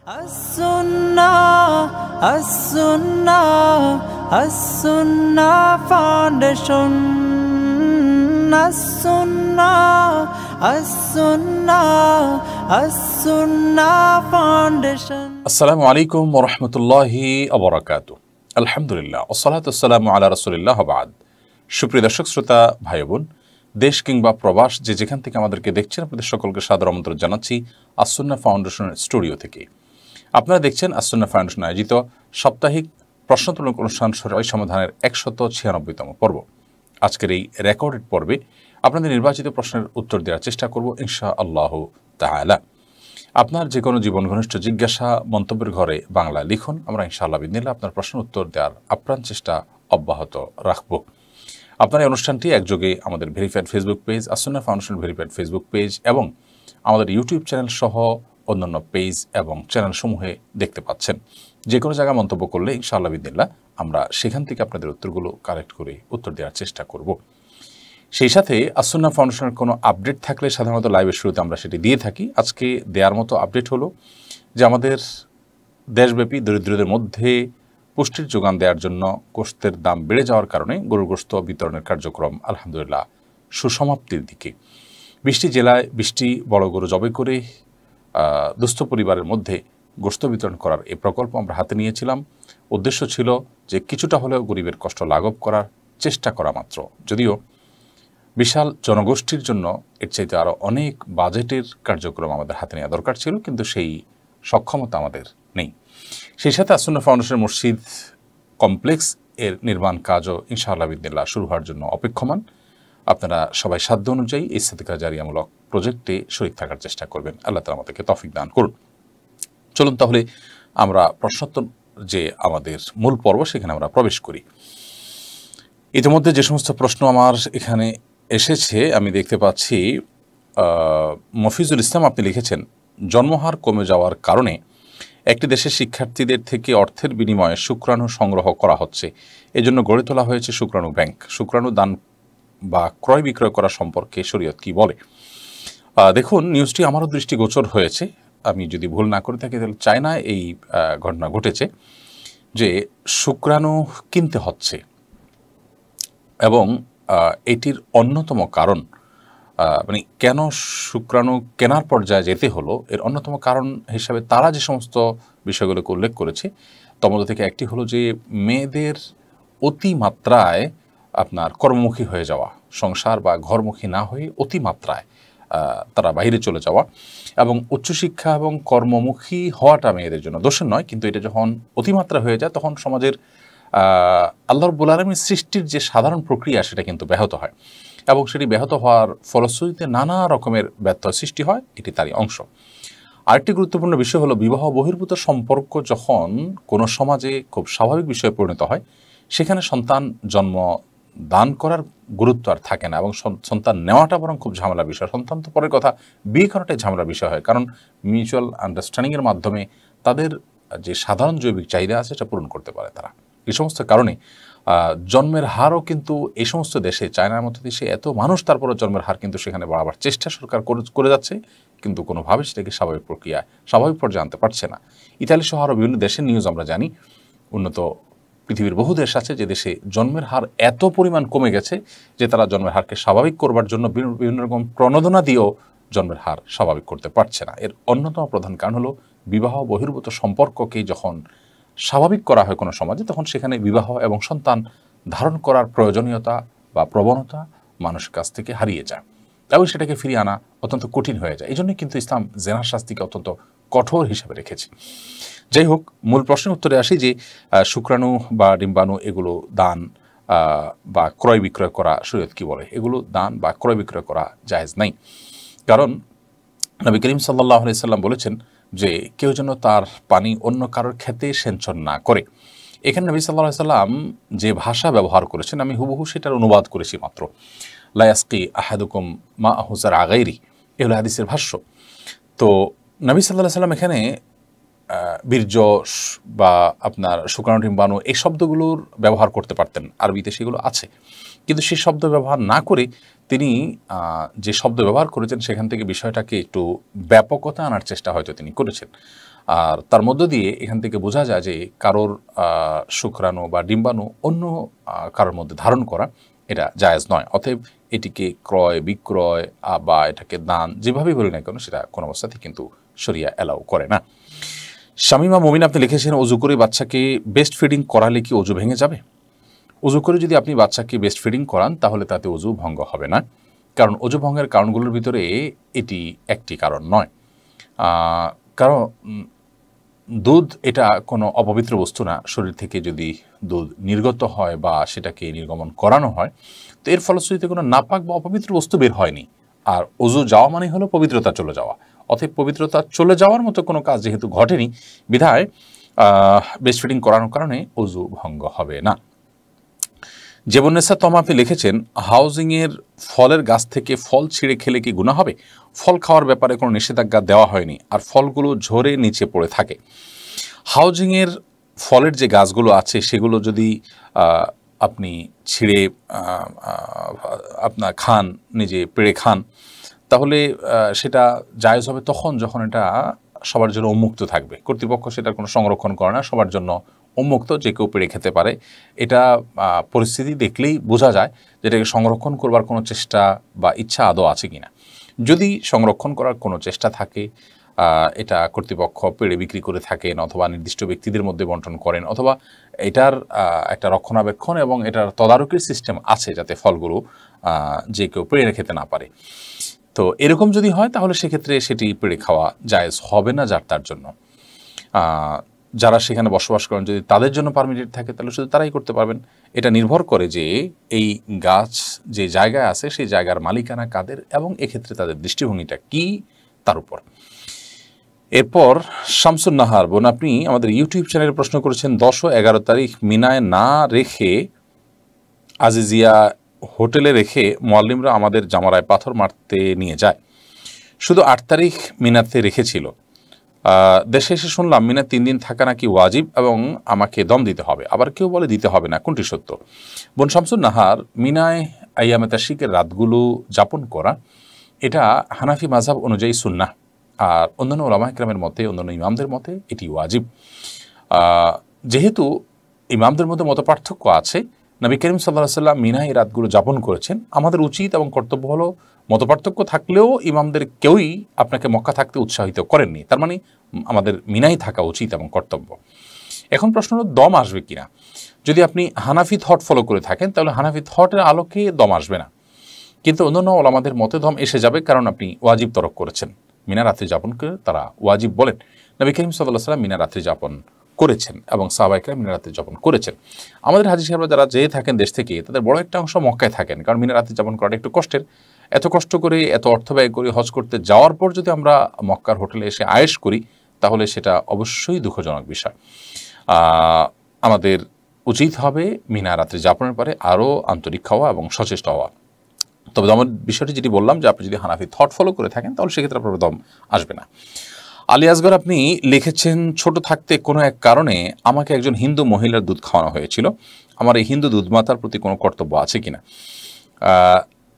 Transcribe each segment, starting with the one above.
As-Sunnah Foundation. As-Sunnah Foundation. আসসালামু আলাইকুম ওয়া রাহমাতুল্লাহি ওয়া বারাকাতুহু। আলহামদুলিল্লাহ ওয়াসসালাতু ওয়াসসালামু আলা রাসূলিল্লাহ ওয়া বা'দ। সুপ্রিয় দর্শক শ্রোতা ভাই বোন, দেশ কিংবা প্রবাস যে যেখান থেকে আমাদেরকে দেখছেন, আপনাদের সকলকে সাদর আমন্ত্রণ জানাচ্ছি আস-সুন্নাহ ফাউন্ডেশনের স্টুডিও থেকে। আপনারা দেখছেন আস-সুন্নাহ ফাউন্ডেশন আয়োজিত সাপ্তাহিক প্রশ্নোত্তরমূলক অনুষ্ঠান সরাসরি সমাধানের ১৯৬তম পর্ব। আজকের এই রেকর্ডেড পর্বে আপনাদের নির্বাচিত প্রশ্নের উত্তর দেওয়ার চেষ্টা করব ইনশাআল্লাহ তাআলা। আপনার যে কোনো জীবন ঘনিষ্ঠ জিজ্ঞাসা মন্তব্যের ঘরে বাংলা লিখুন, আমরা ইনশাআল্লাহ বিদিনিল্লাহ আপনার প্রশ্নের উত্তর দেওয়ার আপ্রাণ চেষ্টা অব্যাহত রাখব। আপনার এই অনুষ্ঠানটি একযোগে আমাদের verified Facebook page, As Sunnah foundation verified Facebook page এবং আমাদের ইউটিউব চ্যানেল সহ অন্যান্য পেজ এবং চ্যানেলসমূহে দেখতে পাচ্ছেন। যে কোনো জায়গায় মন্তব্য করলে ইনশাআল্লাহ বিদিনিল্লাহ আমরা সেখান থেকে আপনাদের উত্তরগুলো কালেক্ট করে উত্তর দেওয়ার চেষ্টা করব। সেই সাথে আস-সুন্নাহ ফাউন্ডেশনের কোনো আপডেট থাকলে সাধারণত লাইভের শুরুতে আমরা সেটি দিয়ে থাকি। আজকে দেওয়ার মতো আপডেট হলো যে আমাদের দেশব্যাপী দরিদ্রদের মধ্যে পুষ্টির যোগান দেওয়ার জন্য গোশতের দাম বেড়ে যাওয়ার কারণে গরুর গোশত বিতরণের কার্যক্রম আলহামদুলিল্লাহ সুসমাপ্তির দিকে। 20টি জেলায় 20টি বড় গরু জবাই করে দুস্থ পরিবারের মধ্যে গোশত বিতরণ করার এই প্রকল্প আমরা হাতে নিয়েছিলাম। উদ্দেশ্য ছিল যে কিছুটা হলেও গরিবের কষ্ট লাঘব করার চেষ্টা করা মাত্র, যদিও বিশাল জনগোষ্ঠীর জন্য এর চাইতে আরও অনেক বাজেটের কার্যক্রম আমাদের হাতে নেওয়া দরকার ছিল, কিন্তু সেই সক্ষমতা আমাদের নেই। সেই সাথে আস-সুন্নাহ ফাউন্ডেশন মসজিদ কমপ্লেক্স এর নির্মাণ কাজও ইনশাআল্লাহ বিদিনিল্লাহ শুরু হওয়ার জন্য অপেক্ষমান। আপনারা সবাই সাধ্য অনুযায়ী এই সাদকা জারিয়ামূলক প্রজেক্টে শরীক থাকার চেষ্টা করবেন। আল্লাহ তাআলা আমাদেরকে তৌফিক দান করুন। চলুন তাহলে আমরা প্রশ্নোত্তর যে আমাদের মূল পর্ব সেখানে আমরা প্রবেশ করি। ইতিমধ্যে যে সমস্ত প্রশ্ন আমার এখানে এসেছে আমি দেখতে পাচ্ছি, মফিজুল ইসলাম আপনি লিখেছেন, জন্মহার কমে যাওয়ার কারণে একটি দেশের শিক্ষার্থীদের থেকে অর্থের বিনিময়ে শুক্রাণু সংগ্রহ করা হচ্ছে। এজন্য গড়ে তোলা হয়েছে শুক্রাণু ব্যাংক। শুক্রাণু দান বা ক্রয় বিক্রয় করা সম্পর্কে শরীয়ত কি বলে? দেখুন, নিউজটি আমারও দৃষ্টিগোচর হয়েছে। আমি যদি ভুল না করে থাকি তাহলে চায়নায় এই ঘটনা ঘটেছে যে শুক্রাণু কিনতে হচ্ছে, এবং এটির অন্যতম কারণ মানে কেন শুক্রাণু কেনার পর্যায়ে যেতে হলো, এর অন্যতম কারণ হিসাবে তারা যে সমস্ত বিষয়গুলোকে উল্লেখ করেছে তার মধ্যে থেকে একটি হলো যে মেয়েদের অতিমাত্রায় আপনার কর্মমুখী হয়ে যাওয়া, সংসার বা ঘরমুখী না হয়ে অতিমাত্রায় তারা বাইরে চলে যাওয়া, এবং উচ্চশিক্ষা এবং কর্মমুখী হওয়াটা মেয়েদের জন্য দোষের নয়, কিন্তু এটা যখন অতিমাত্রা হয়ে যায় তখন সমাজের আল্লাহ রাব্বুল আলামিন সৃষ্টির যে সাধারণ প্রক্রিয়া সেটা কিন্তু ব্যাহত হয়, এবং সেটি ব্যাহত হওয়ার ফলশ্রুতিতে নানা রকমের ব্যত্যয় সৃষ্টি হয়। এটি তারই অংশ। আরেকটি গুরুত্বপূর্ণ বিষয় হলো, বিবাহ বহির্ভূত সম্পর্ক যখন কোনো সমাজে খুব স্বাভাবিক বিষয়ে পরিণত হয়, সেখানে সন্তান জন্ম দান করার গুরুত্ব আর থাকে না, এবং সন্তান নেওয়াটা বরং খুব ঝামেলার বিষয়। সন্তান তো পরের কথা, বিয়ে করাটাই ঝামেলার বিষয় হয়, কারণ মিউচুয়াল আন্ডারস্ট্যান্ডিংয়ের মাধ্যমে তাদের যে সাধারণ জৈবিক চাহিদা আছে সেটা পূরণ করতে পারে তারা। এই সমস্ত কারণে জন্মের হারও কিন্তু এই সমস্ত দেশে, চায়নার মতো দেশে এত মানুষ, তারপরে জন্মের হার কিন্তু সেখানে বাড়াবার চেষ্টা সরকার করে যাচ্ছে, কিন্তু কোনোভাবে সেটাকে স্বাভাবিক প্রক্রিয়ায় স্বাভাবিক পর্যায়ে আনতে পারছে না। ইতালি সহ আরও বিভিন্ন দেশের নিউজ আমরা জানি। উন্নত পৃথিবীর বহু দেশ আছে যে দেশে জন্মের হার এত পরিমাণ কমে গেছে যে তারা জন্মের হারকে স্বাভাবিক করবার জন্য বিভিন্ন রকম প্রণোদনা দিয়েও জন্মের হার স্বাভাবিক করতে পারছে না। এর অন্যতম প্রধান কারণ হলো, বিবাহ বহির্ভূত সম্পর্ককে যখন স্বাভাবিক করা হয় কোনো সমাজে, তখন সেখানে বিবাহ এবং সন্তান ধারণ করার প্রয়োজনীয়তা বা প্রবণতা মানুষের কাছ থেকে হারিয়ে যায়, এবং সেটাকে ফিরিয়ে আনা অত্যন্ত কঠিন হয়ে যায়। এই জন্যই কিন্তু ইসলাম জেনার শাস্তিকে অত্যন্ত কঠোর হিসেবে রেখেছে। যাই হোক, মূল প্রশ্নের উত্তরে আসি যে শুক্রাণু বা ডিম্বাণু এগুলো দান বা ক্রয় বিক্রয় করা শরীয়ত কি বলে? এগুলো দান বা ক্রয় বিক্রয় করা জায়েজ নাই, কারণ নবী করিম সাল্লাল্লাহু আলাইহি সাল্লাম বলেছেন যে কেউ যেন তার পানি অন্য কারোর খেতে সেঞ্চন না করে। এখানে নবী সাল্লাল্লাহু আলাইহি সাল্লাম যে ভাষা ব্যবহার করেছেন আমি হুবহু সেটার অনুবাদ করেছি মাত্র। লা ইয়াসকি আহাদুকুম মাআহু যারআ গায়রি, এ হলো হাদিসের ভাষ্য। তো নবী সাল্লাল্লাহু আলাইহি সাল্লাম এখানে বীর্য বা আপনার শুক্রাণু ডিম্বাণু এই শব্দগুলোর ব্যবহার করতে পারতেন, আরবিতে সেগুলো আছে, কিন্তু সেই শব্দ ব্যবহার না করে তিনি যে শব্দ ব্যবহার করেছেন সেখান থেকে বিষয়টাকে একটু ব্যাপকতা আনার চেষ্টা হয়তো তিনি করেছেন। আর তার মধ্য দিয়ে এখান থেকে বোঝা যায় যে কারোর শুক্রাণু বা ডিম্বাণু অন্য কারোর মধ্যে ধারণ করা এটা জায়েজ নয়। অতএব এটিকে ক্রয় বিক্রয় বা এটাকে দান যেভাবেই বলি না কেন সেটা কোনো অবস্থাতেই কিন্তু শরিয়া অ্যালাউ করে না। শামীমা মুমিন আপনি লিখেছেন, অজু করে বাচ্চাকে বেস্ট ফিডিং করালে কি অজু ভেঙে যাবে? অজু করে যদি আপনি বাচ্চাকে বেস্ট ফিডিং করান তাহলে তাতে অজু ভঙ্গ হবে না, কারণ অজু ভঙ্গের কারণগুলোর ভিতরে এটি একটি কারণ নয়। কারণ দুধ এটা কোনো অপবিত্র বস্তু না। শরীর থেকে যদি দুধ নির্গত হয় বা সেটাকে নির্গমন করানো হয় তো এর ফলশ্রুতিতে কোনো নাপাক বা অপবিত্র বস্তু বের হয়নি। আর অজু যাওয়া মানে হলো পবিত্রতা চলে যাওয়া। অতএব পবিত্রতা চলে যাওয়ার মতো কোনো কাজ যেহেতু ঘটেনি, বিধায় বেস্ট ফিডিং করানোর কারণে অজু ভঙ্গ হবে না। জীবনেসা তমা আপনি লিখেছেন, হাউজিংয়ের ফলের গাছ থেকে ফল ছিঁড়ে খেলে কি গুনাহ হবে? ফল খাওয়ার ব্যাপারে কোনো নিষেধাজ্ঞা দেওয়া হয়নি, আর ফলগুলো ঝরে নিচে পড়ে থাকে। হাউজিংয়ের ফলের যে গাছগুলো আছে সেগুলো যদি আপনি ছিঁড়ে আপনার খান, নিজে পেড়ে খান, তাহলে সেটা জায়েজ হবে তখন যখন এটা সবার জন্য উন্মুক্ত থাকবে। কর্তৃপক্ষ সেটার কোনো সংরক্ষণ করে না, সবার জন্য উন্মুক্ত, যে কেউ পেড়ে খেতে পারে। এটা পরিস্থিতি দেখলেই বোঝা যায় যে এটাকে সংরক্ষণ করবার কোনো চেষ্টা বা ইচ্ছা আদৌ আছে কিনা। যদি সংরক্ষণ করার কোনো চেষ্টা থাকে, এটা কর্তৃপক্ষ পেড়ে বিক্রি করে থাকেন অথবা নির্দিষ্ট ব্যক্তিদের মধ্যে বন্টন করেন, অথবা এটার একটা রক্ষণাবেক্ষণ এবং এটার তদারকির সিস্টেম আছে যাতে ফলগুলো যে কেউ পেড়ে খেতে না পারে, তো এরকম যদি হয় তাহলে সেক্ষেত্রে সেটি পেড়ে খাওয়া জায়েজ হবে না যার তার জন্য। যারা সেখানে বসবাস করেন যদি তাদের জন্য পারমিটেড থাকে তাহলে শুধু তারাই করতে পারবেন। এটা নির্ভর করে যে এই গাছ যে জায়গায় আছে সেই জায়গার মালিকানা কাদের এবং এক্ষেত্রে তাদের দৃষ্টিভঙ্গিটা কি তার উপর। এরপর শামসুন নাহার বোন আপনি আমাদের ইউটিউব চ্যানেলে প্রশ্ন করেছেন, 10 ও 11 তারিখ মিনায় না রেখে আজিজিয়া হোটেলে রেখে মুয়াল্লিমরা আমাদের জামারায় পাথর মারতে নিয়ে যায়। শুধু 8 তারিখ মিনাতে রেখেছিল। দেশে এসে শুনলাম মিনা 3 দিন থাকা নাকি ওয়াজিব এবং আমাকে দম দিতে হবে, আবার কেউ বলে দিতে হবে না, কোনটি সত্য? বোন শামসুন নাহার, মিনায় আইয়ামে তাশরিকের রাতগুলো যাপন করা এটা হানাফি মাযহাব অনুযায়ী সুন্নাহ, আর অন্যান্য উলামা ইকরামের মতে, অন্যান্য ইমামদের মতে এটি ওয়াজিব। যেহেতু ইমামদের মধ্যে মতপার্থক্য আছে, নবী করিম সাল্লাল্লাহু আলাইহি ওয়াসাল্লাম মিনায় এই রাতগুলো যাপন করেছেন, আমাদের উচিত এবং কর্তব্য হলো মতপার্থক্য থাকলেও ইমামদের কেউই আপনাকে মক্কা থাকতে উৎসাহিত করেননি, তার মানে আমাদের মিনায় থাকা উচিত এবং কর্তব্য। এখন প্রশ্ন হলো দম আসবে কিনা। যদি আপনি হানাফি থট ফলো করে থাকেন তাহলে হানাফি থটের আলোকে দম আসবে না, কিন্তু অন্যান্য ওলামাদের মতে দম এসে যাবে, কারণ আপনি ওয়াজিব তরক করেছেন। মিনা রাত্রি যাপনকে তারা ওয়াজিব বলেন। নবী করিম সাল্লাল্লাহু আলাইহি ওয়াসাল্লাম মিনা রাত্রি যাপন করেছেন এবং সাহাবায়ে কেরাম মিনা রাত্রি যাপন করেছেন। আমাদের হাজী সাহেবরা যারা যেয়ে থাকেন দেশ থেকে, তাদের বড় একটা অংশ মক্কায় থাকেন, কারণ মিনা রাত্রি যাপন করাটা একটু কষ্টের। এত কষ্ট করে এত অর্থ ব্যয় করে হজ করতে যাওয়ার পর যদি আমরা মক্কার হোটেলে এসে আয়েশ করি তাহলে সেটা অবশ্যই দুঃখজনক বিষয়। আমাদের উচিত হবে মিনা রাত্রি যাপনের পরে আরও আন্তরিক হওয়া এবং সচেষ্ট হওয়া। তবে দমের বিষয়টি যেটি বললাম যে আপনি যদি হানাফি থট ফলো করে থাকেন তাহলে সেক্ষেত্রে আপনার দম আসবে না। আলী আসগর আপনি লিখেছেন, ছোট থাকতে কোনো এক কারণে আমাকে একজন হিন্দু মহিলার দুধ খাওয়ানো হয়েছিল, আমার এই হিন্দু দুধমাতার প্রতি কোনো কর্তব্য আছে কিনা?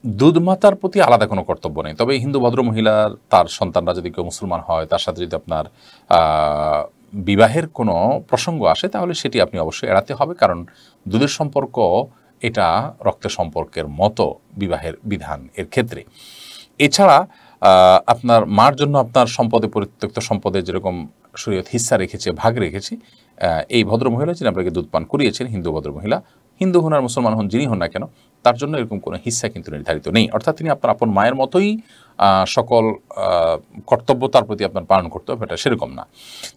দুধমাতার প্রতি আলাদা কোনো কর্তব্য নেই, তবে হিন্দু ভদ্র মহিলার তার সন্তানরা যদি কেউ মুসলমান হয়, তার সাথে যদি আপনার বিবাহের কোনো প্রসঙ্গ আসে তাহলে সেটি আপনি অবশ্যই এড়াতে হবে, কারণ দুধের সম্পর্ক এটা রক্তের সম্পর্কের মতো বিবাহের বিধান এর ক্ষেত্রে। এছাড়া আপনার মার জন্য আপনার সম্পদে, পরিত্যক্ত সম্পদে যেরকম শরীয়ত হিস্সা রেখেছে, ভাগ রেখেছে, এই ভদ্রমহিলা যিনি আপনাকে দুধ পান করিয়েছেন, হিন্দু ভদ্রমহিলা, হিন্দু হন আর মুসলমান হন যিনি হন না কেন, তার জন্য এরকম কোনো হিস্সা কিন্তু নির্ধারিত নেই। অর্থাৎ তিনি আপনার আপন মায়ের মতোই সকল কর্তব্য তার প্রতি আপনার পালন করতে হবে, এটা সেরকম না।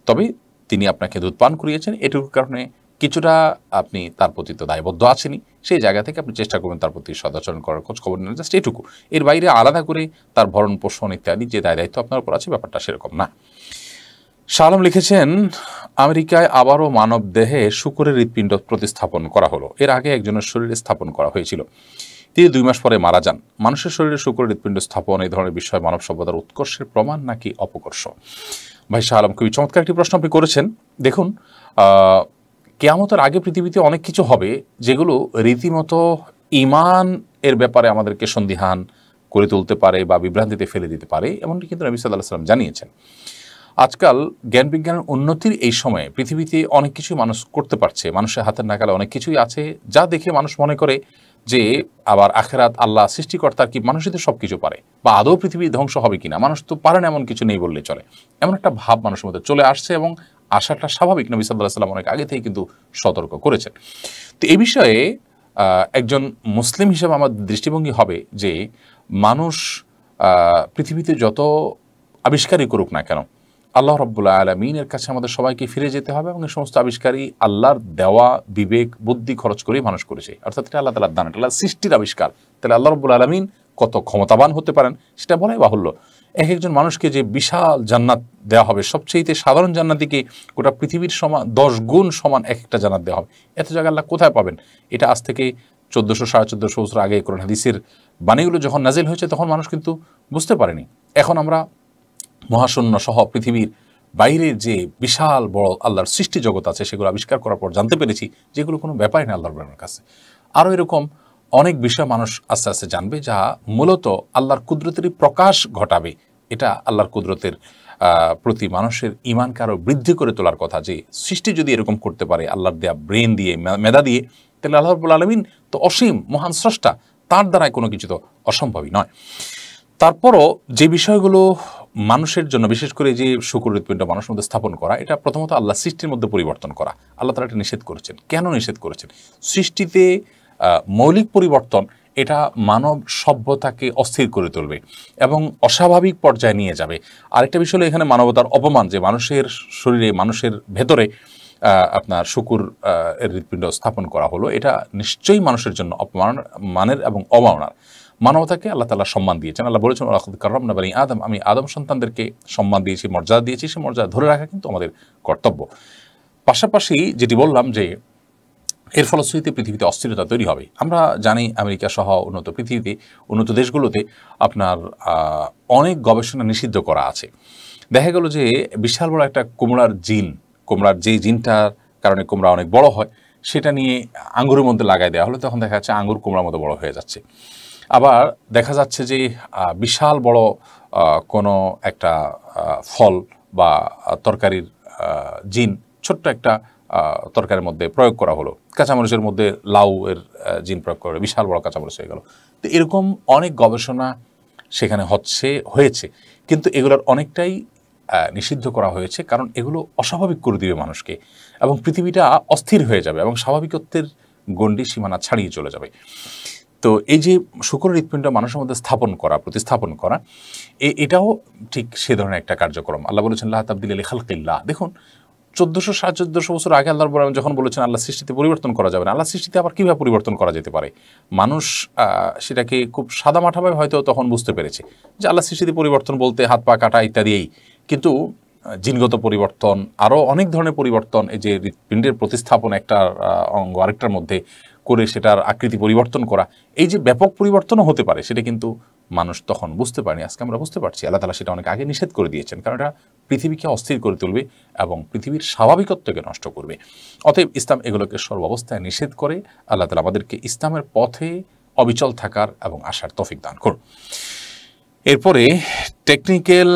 তবে তিনি আপনাকে দুধ পান করিয়েছেন, এটুকুর কারণে কিছুটা আপনি তার প্রতি তো দায়বদ্ধ আছেনই, সেই জায়গা থেকে আপনি চেষ্টা করবেন তার প্রতি সদাচরণ করার, খোঁজ খবর নেন, জাস্ট এটুকু। এর বাইরে আলাদা করে তার ভরণ পোষণ ইত্যাদি যে দায়িত্ব আপনার উপর আছে, ব্যাপারটা সেরকম না। শাহ আলম লিখেছেন, আমেরিকায় আবারও মানব দেহে শূকরের হৃৎপিণ্ড প্রতিস্থাপন করা হলো। এর আগে একজনের শরীরে স্থাপন করা হয়েছিল, তিনি 2 মাস পরে মারা যান। মানুষের শরীরে শূকরের হৃৎপিণ্ড স্থাপন এই ধরনের বিষয় মানব সভ্যতার উৎকর্ষের প্রমাণ নাকি অপকর্ষ? ভাই শাহ আলম, খুবই চমৎকার একটি প্রশ্ন আপনি করেছেন। দেখুন, কিয়ামতের আগে পৃথিবীতে অনেক কিছু হবে যেগুলো রীতিমতো ঈমান এর ব্যাপারে আমাদেরকে সন্দিহান করে তুলতে পারে বা বিভ্রান্তিতে ফেলে দিতে পারে, এমনটি কিন্তু নবী সাল্লাল্লাহু আলাইহি ওয়াসাল্লাম জানিয়েছেন। আজকাল জ্ঞান বিজ্ঞানের উন্নতির এই সময়ে পৃথিবীতে অনেক কিছুই মানুষ করতে পারছে, মানুষের হাতের নাগালে অনেক কিছুই আছে যা দেখে মানুষ মনে করে যে আবার আখেরাত, আল্লাহ সৃষ্টিকর্তার কি মানুষই তো সব কিছু পারে, বা আদৌ পৃথিবী ধ্বংস হবে কিনা, মানুষ তো পারে না এমন কিছু নেই বললে চলে, এমন একটা ভাব মানুষের মধ্যে চলে আসছে এবং আসাটা স্বাভাবিক। নবী সাল্লাল্লাহু আলাইহি ওয়াসাল্লাম অনেক আগে থেকে কিন্তু সতর্ক করেছেন। তো এই বিষয়ে একজন মুসলিম হিসেবে আমার দৃষ্টিভঙ্গি হবে যে মানুষ পৃথিবীতে যত আবিষ্কারই করুক না কেন, আল্লাহ রাব্বুল আলামিনের কাছে আমাদের সবাইকে ফিরে যেতে হবে এবং এই সমস্ত আবিষ্কারই আল্লাহর দেওয়া বিবেক বুদ্ধি খরচ করেই মানুষ করেছে, অর্থাৎ এটা আল্লাহ তাআলার দান, এটা আল্লাহর সৃষ্টির আবিষ্কার। তাহলে আল্লাহ রাব্বুল আলামিন কত ক্ষমতাবান হতে পারেন সেটা বলাই বাহুল্য। একজন মানুষকে যে বিশাল জান্নাত দেওয়া হবে, সবচেয়ে সাধারণ জান্নাতিকে গোটা পৃথিবীর সমান 10 গুণ সমান এক একটা জান্নাত দেওয়া হবে, এত জায়গা আল্লাহ কোথায় পাবেন? এটা আজ থেকে 1400-1450 বছর আগে কোরআন হাদিসের বাণীগুলো যখন নাজিল হয়েছে তখন মানুষ কিন্তু বুঝতে পারেনি। এখন আমরা মহাশূন্য সহ পৃথিবীর বাইরে যে বিশাল বড় আল্লাহর সৃষ্টি জগৎ আছে সেগুলো আবিষ্কার করার পর জানতে পেরেছি যেগুলো কোনো ব্যাপারই না আল্লাহর ব্যাপারের কাছে। আরও এরকম অনেক বিষয় মানুষ আস্তে আস্তে জানবে যা মূলত আল্লাহর কুদরতেরই প্রকাশ ঘটাবে। এটা আল্লাহর কুদরতের প্রতি মানুষের ঈমানকে আরও বৃদ্ধি করে তোলার কথা, যে সৃষ্টি যদি এরকম করতে পারে আল্লাহর দেয়া ব্রেন দিয়ে, মেধা দিয়ে, তাহলে আল্লাহ রাব্বুল আলামিন তো অসীম মহান স্রষ্টা, তার দ্বারাই কোনো কিছু তো অসম্ভবই নয়। তারপরও যে বিষয়গুলো মানুষের জন্য, বিশেষ করে যে শুকর হৃৎপিণ্ড মানুষের মধ্যে স্থাপন করা, এটা প্রথমত আল্লাহ সৃষ্টির মধ্যে পরিবর্তন করা। আল্লাহ তাআলা এটা নিষেধ করেছেন। কেন নিষেধ করেছেন? সৃষ্টিতে মৌলিক পরিবর্তন এটা মানব সভ্যতাকে অস্থির করে তুলবে এবং অস্বাভাবিক পর্যায়ে নিয়ে যাবে। আরেকটা বিষয় হলো এখানে মানবতার অপমান, যে মানুষের শরীরে, মানুষের ভেতরে আপনার শুকুর হৃৎপিণ্ড স্থাপন করা হলো, এটা নিশ্চয়ই মানুষের জন্য অপমানের এবং অবমাননার। মানবতাকে আল্লাহ তাআলা সম্মান দিয়েছেন। আল্লাহ বলেছেন, ওয়ালাকাদ কাররামনা বানি আদম, আমি আদম সন্তানদেরকে সম্মান দিয়েছি, মর্যাদা দিয়েছি, সে মর্যাদা ধরে রাখা কিন্তু আমাদের কর্তব্য। পাশাপাশি যেটি বললাম যে এর ফলশ্রুতিতে পৃথিবীতে অস্থিরতা তৈরি হবে। আমরা জানি আমেরিকা সহ উন্নত পৃথিবীতে, উন্নত দেশগুলোতে আপনার অনেক গবেষণা নিষিদ্ধ করা আছে। দেখা গেল যে বিশাল বড় একটা কুমড়ার জিন, কুমড়ার যেই জিনটার কারণে কুমড়া অনেক বড় হয়, সেটা নিয়ে আঙ্গুরের মধ্যে লাগাই দেওয়া হলো, তখন দেখা যাচ্ছে আঙ্গুর কুমড়ার মতো বড় হয়ে যাচ্ছে। আবার দেখা যাচ্ছে যে বিশাল বড় কোনো একটা ফল বা তরকারির জিন ছোট্ট একটা তরকারির মধ্যে প্রয়োগ করা হলো, কাঁচামরিচের মধ্যে লাউ এর জিন প্রয়োগ করা হলো, বিশাল বড় কাঁচামরিচ হয়ে গেল। তো এরকম অনেক গবেষণা সেখানে হয়েছে, কিন্তু এগুলোর অনেকটাই নিষিদ্ধ করা হয়েছে, কারণ এগুলো অস্বাভাবিক করে দিবে মানুষকে এবং পৃথিবীটা অস্থির হয়ে যাবে এবং স্বাভাবিকত্বের গণ্ডি সীমানা ছাড়িয়ে চলে যাবে। তো এই যে শুকর হৃৎপিণ্ড মানুষের মধ্যে প্রতিস্থাপন করা, এটাও ঠিক সে ধরনের একটা কার্যক্রম। আল্লাহ বলেছেন, লা তাবদিলা লিখালকিল্লাহ। দেখুন 1400-1450 বছর আগে আল্লাহর বলেন যখন বলেছেন আল্লাহ সৃষ্টিতে পরিবর্তন করা যাবে না, আল্লাহ সৃষ্টিতে আবার কীভাবে পরিবর্তন করা যেতে পারে? মানুষ সেটাকে খুব সাদামাঠাভাবে হয়তো তখন বুঝতে পেরেছে যে আল্লাহ সৃষ্টিতে পরিবর্তন বলতে হাত পা কাটা ইত্যাদি, কিন্তু জিনগত পরিবর্তন, আরও অনেক ধরনের পরিবর্তন, এই যে হৃৎপিণ্ডের প্রতিস্থাপন একটা অঙ্গ আরেকটার মধ্যে করে সেটার আকৃতি পরিবর্তন করা, এই যে ব্যাপক পরিবর্তনও হতে পারে, সেটা কিন্তু মানুষ তখন বুঝতে পারেনি। আজকে আমরা বুঝতে পারছি। আল্লাহ তাআলা সেটা অনেক আগে নিষেধ করে দিয়েছেন, কারণ এটা পৃথিবীকে অস্থির করে তুলবে এবং পৃথিবীর স্বাভাবিকত্বকে নষ্ট করবে। অতএব ইসলাম এগুলোকে সর্বাবস্থায় নিষেধ করে। আল্লাহ তাআলা আমাদেরকে ইসলামের পথে অবিচল থাকার এবং আসার তৌফিক দান করুন। এরপরে টেকনিক্যাল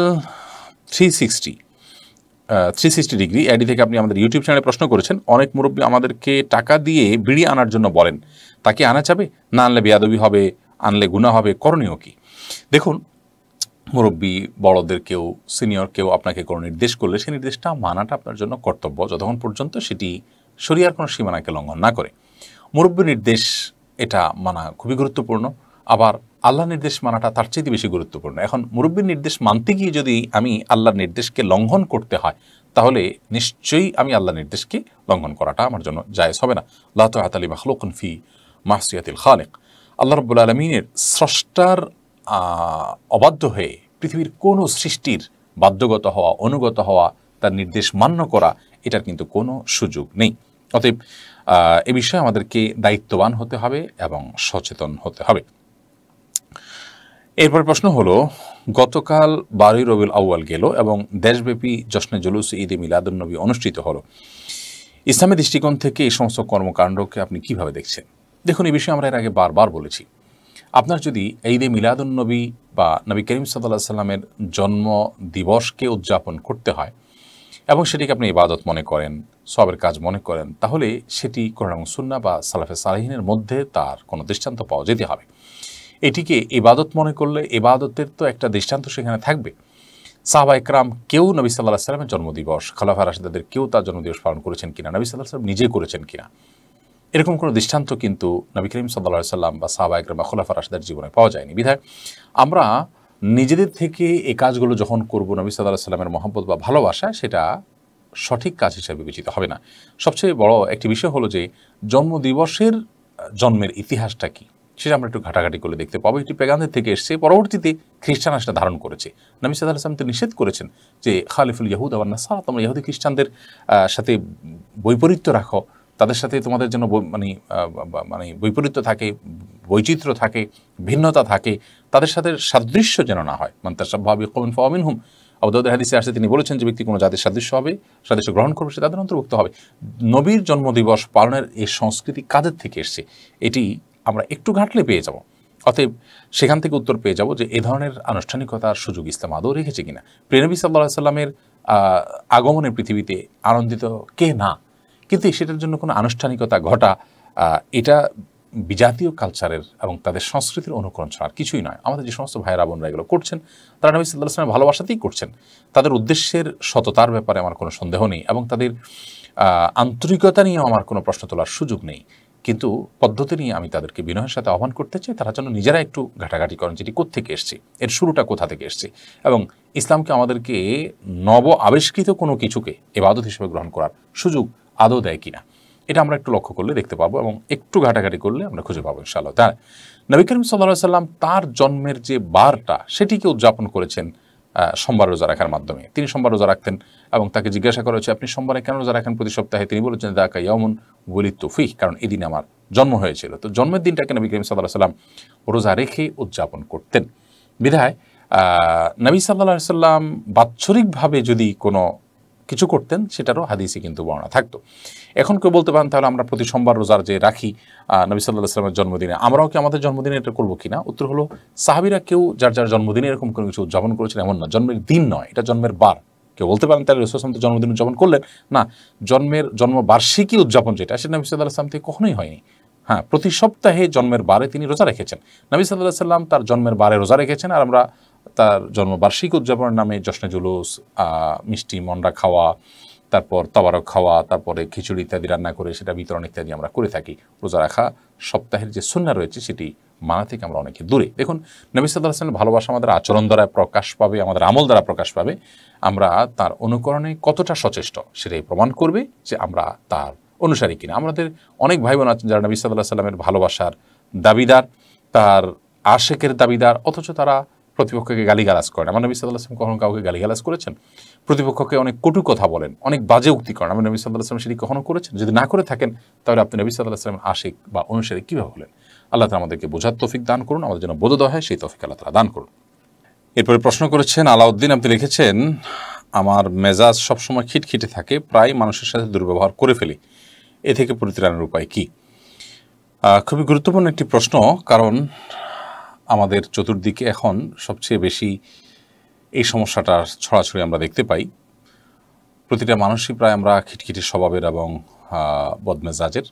360 ডিগ্রি আইডি থেকে আপনি আমাদের ইউটিউব চ্যানেলে প্রশ্ন করেছেন, অনেক মুরব্বী আমাদেরকে টাকা দিয়ে বিড়ি আনার জন্য বলেন, তাকে আনা যাবে? না আনলে বেয়াদবি হবে, আনলে গুনাহ হবে, করণীয় কি? দেখুন, মুরব্বী বড়দের কেউ, সিনিয়র কেউ আপনাকে কোনো নির্দেশ করলে সেই নির্দেশটা মানাটা আপনার জন্য কর্তব্য, যতক্ষণ পর্যন্ত সেটি শরিয়ার কোনো সীমানাকে লঙ্ঘন না করে। মুরব্বীর নির্দেশ এটা মানা খুবই গুরুত্বপূর্ণ, আবার আল্লাহর নির্দেশ মানাটা তার চেয়ে বেশি গুরুত্বপূর্ণ। এখন মুরব্বীর নির্দেশ মানতে গিয়ে যদি আমি আল্লাহর নির্দেশকে লঙ্ঘন করতে হয়, তাহলে নিশ্চয়ই আমি আল্লাহর নির্দেশকে লঙ্ঘন করাটা আমার জন্য জায়েজ হবে না। লা তাআতা লি মাখলুকিন ফি মাসিয়াতিল খালিক। আল্লাহ রাব্বুল আলামিনের স্রষ্টার অবাধ্য হয়ে পৃথিবীর কোনো সৃষ্টির বাধ্যগত হওয়া, অনুগত হওয়া, তার নির্দেশ মান্য করা, এটার কিন্তু কোনো সুযোগ নেই। অতএব এ বিষয়ে আমাদেরকে দায়িত্ববান হতে হবে এবং সচেতন হতে হবে। এরপর প্রশ্ন হলো, গতকাল 12 রবিউল আউয়াল গেল এবং দেশব্যাপী জশ্নে জুলুস ঈদে মিলাদুন্নবী অনুষ্ঠিত হলো। ইসলামের দৃষ্টিকোণ থেকে এই সমস্ত কর্মকাণ্ডকে আপনি কিভাবে দেখছেন? দেখুন, এই বিষয়ে আমরা এর আগে বারবার বলেছি, আপনার যদি ঈদে মিলাদুন্নবী বা নবী করিম সাল্লাল্লাহু আলাইহি সাল্লামের জন্ম দিবসকে উদযাপন করতে হয় এবং সেটিকে আপনি ইবাদত মনে করেন, সওয়াবের কাজ মনে করেন, তাহলে সেটি কোরআন এবং সুন্নাহ বা সালাফে সালেহিনের মধ্যে তার কোনো দৃষ্টান্ত পাওয়া যেতে হবে। এটিকে ইবাদত মনে করলে ইবাদতের তো একটা দৃষ্টান্ত সেখানে থাকবে। সাহাবা ইকরাম কেউ নবী সাল্লাল্লাহু আলাইহি সাল্লামের জন্মদিবস, খোলাফা রাশিদাদের কেউ তার জন্মদিবস পালন করেছেন কিনা, নবী সাল্লাল্লাহু আলাইহি সাল্লাম নিজে করেছেন কিনা, এরকম কোনো দৃষ্টান্ত কিন্তু নবী করিম সাল্লাল্লাহু আলাইহি সাল্লাম বা সাহাবা ইকরাম বা খোলাফা রাশিদার জীবনে পাওয়া যায়নি। বিধায় আমরা নিজেদের থেকে এই কাজগুলো যখন করব নবী সাল্লাল্লাহু আলাইহি সাল্লামের মহব্বত বা ভালোবাসা, সেটা সঠিক কাজ হিসেবে বিবেচিত হবে না। সবচেয়ে বড় একটি বিষয় হলো যে জন্মদিবসের জন্মের ইতিহাসটা কী, সেটা আমরা একটু ঘাটাঘাটি করে দেখতে পাবো। এটি পেগানদের থেকে এসছে, পরবর্তীতে খ্রিস্টানরা সেটা ধারণ করেছে। নবী সাল্লাল্লাহু আলাইহি ওয়াসাল্লাম তো নিষেধ করেছেন যে খালিফুল ইয়াহুদ ওয়ান নাসারা, তোমরা ইহুদি খ্রিস্টানদের সাথে বৈপরীত্য রাখো, তাদের সাথে তোমাদের জন্য মানে বৈপরীত্য থাকে, বৈচিত্র্য থাকে, ভিন্নতা থাকে, তাদের সাথে সাদৃশ্য যেন না হয়। মান তাশাব্বাহা বিকওমিন ফাহুয়া মিনহুম। আবু দাউদের হাদিসে আসে, তিনি বলেছেন যে ব্যক্তি কোনো জাতির সাদৃশ্য হবে, সাদৃশ্য গ্রহণ করবে, সে তাদের অন্তর্ভুক্ত হবে। নবীর জন্মদিবস পালনের এই সংস্কৃতি কাদের থেকে এসছে, এটি আমরা একটু ঘাঁটলে পেয়ে যাব। অতএব সেখান থেকে উত্তর পেয়ে যাব যে এ ধরনের আনুষ্ঠানিকতার সুযোগ ইসলাম আদৌ রেখেছে কিনা। প্রিয় নবী সাল্লাল্লাহু আলাইহি সাল্লামের আগমনের পৃথিবীতে আনন্দিত কে না, কিন্তু সেটার জন্য কোনো আনুষ্ঠানিকতা ঘটা, এটা বিজাতীয় কালচারের এবং তাদের সংস্কৃতির অনুকরণ ছাড়া আর কিছুই নয়। আমাদের যে সমস্ত ভাইয়েরা বোনরা এগুলো করছেন, তারা নবী সাল্লাল্লাহু আলাইহি সাল্লামের ভালোবাসাতেই করছেন। তাদের উদ্দেশ্যের সততার ব্যাপারে আমার কোনো সন্দেহ নেই এবং তাদের আন্তরিকতা নিয়েও আমার কোনো প্রশ্ন তোলার সুযোগ নেই। কিন্তু পদ্ধতি নিয়ে আমি তাদেরকে বিনয়ের সাথে আহ্বান করতে চাই, তারা যেন নিজেরা একটু ঘাটাঘাটি করেন যেটি কোত্থেকে এসছে, এর শুরুটা কোথা থেকে এসছে, এবং ইসলামকে আমাদেরকে নব আবিষ্কৃত কোনো কিছুকে ইবাদত হিসেবে গ্রহণ করার সুযোগ আদৌ দেয় কিনা, এটা আমরা একটু লক্ষ্য করলে দেখতে পাবো এবং একটু ঘাটাঘাটি করলে আমরা খুঁজে পাবো ইনশাআল্লাহ। তাই নবী করিম সাল্লাল্লাহু আলাইহি সাল্লাম তার জন্মের যে বারটা, সেটিকে উদযাপন করেছেন সোমবার রোজা রাখার মাধ্যমে। তিনি সোমবার রোজা রাখতেন এবং তাকে জিজ্ঞাসা করা হয়েছে, আপনি সোমবারে কেন রোজা রাখেন প্রতি সপ্তাহে? তিনি বলেছেন, দাকা ইয়াউমুন ওয়ালিদতু ফীহ, কারণ এই দিনে আমার জন্ম হয়েছিল। তো জন্মের দিনটাকে নবী করিম সাল্লাল্লাহু আলাইহি সাল্লাম রোজা রেখে উদযাপন করতেন। বিধায় নবী সাল্লাল্লাহু আলাইহি সাল্লাম বাৎসরিকভাবে যদি কোনো কিছু করতেন, সেটারও হাদিসে কিন্তু বর্ণনা থাকতো। এখন কেউ বলতে পারেন, তাহলে আমরা প্রতি সোমবার রোজার যে রাখি নবী সাল্লাল্লাহু আলাইহি সাল্লামের জন্মদিনে, আমরাও কি আমাদের জন্মদিনে এটা করবো কিনা? উত্তর হলো, সাহাবীরা কেউ যার যার জন্মদিনে এরকম কোনো কিছু উদযাপন করেছেন এমন না। জন্মের দিন নয়, এটা জন্মের বার। কেউ বলতে পারেন তাহলে রাসূল সাল্লাল্লাহু আলাইহি ওয়াসাল্লাম তো জন্মদিন উদযাপন করলেন না। জন্মবার্ষিকী উদযাপন যেটা, সেটা নবী সাল্লাল্লাহু আলাইহি ওয়াসাল্লাম থেকে কখনোই হয়নি। হ্যাঁ, প্রতি সপ্তাহে জন্মের বারে তিনি রোজা রেখেছেন। নবী সাল্লাল্লাহু আলাইহি ওয়াসাল্লাম তার জন্মের বারে রোজা রেখেছেন, আর আমরা তার জন্মবার্ষিকী উদযাপনের নামে জশ্নে জুলুস, মিষ্টি মন্ডা খাওয়া, তারপর তাবারক খাওয়া, তারপরে খিচুড়ি ইত্যাদি রান্না করে সেটা বিতরণ ইত্যাদি আমরা করে থাকি। রোজা রাখা সপ্তাহের যে সুন্নাহ রয়েছে সেটি মানা থেকে আমরা অনেকে দূরে। দেখুন, নবী সাল্লাল্লাহু আলাইহি ওয়াসাল্লামের ভালোবাসা আমাদের আচরণ দ্বারা প্রকাশ পাবে, আমাদের আমল দ্বারা প্রকাশ পাবে। আমরা তার অনুকরণে কতটা সচেষ্ট সেটাই প্রমাণ করবে যে আমরা তার অনুসারী কিনা। আমাদের অনেক ভাই বোন আছেন যারা নবী সাল্লাল্লাহু আলাইহি ওয়াসাল্লামের ভালোবাসার দাবিদার, তার আশেকের দাবিদার, অথচ তারা প্রতিপক্ষকে গালিগালাজ করেন। আমার নবী সাল্লাল্লাহু আলাইহি ওয়াসাল্লাম কখনো কাউকে গালিগালাজ করেছেন? প্রতিপক্ষকে অনেক কটু কথা বলেন, অনেক বাজে উক্তি করেন। আমার নবী সাল্লাল্লাহু আলাইহি ওয়াসাল্লাম সেটি কখনো করেছেন? যদি না করে থাকেন, তাহলে আপনি নবী সাল্লাল্লাহু আলাইহি ওয়াসাল্লামের আশিক বা অনুসারী কীভাবে হলেন? আল্লাহ তাআলা আমাদেরকে বোঝার তৌফিক দান করুন, আমাদের জন্য বোধোদয় হয় সেই তৌফিক আল্লাহ তাআলা দান করুন। এরপরে প্রশ্ন করেছেন আলাউদ্দিন, আপনি লিখেছেন, আমার মেজাজ সবসময় খিটখিটে থাকে, প্রায় মানুষের সাথে দুর্ব্যবহার করে ফেলি, এ থেকে পরিত্রাণের উপায় কী? খুবই গুরুত্বপূর্ণ একটি প্রশ্ন, কারণ আমাদের চতুর্দিকে এখন সবচেয়ে বেশি এই সমস্যাটার ছড়াছড়ি আমরা দেখতে পাই। প্রতিটা মানুষই প্রায় আমরা খিটখিটে স্বভাবের এবং বদমেজাজের।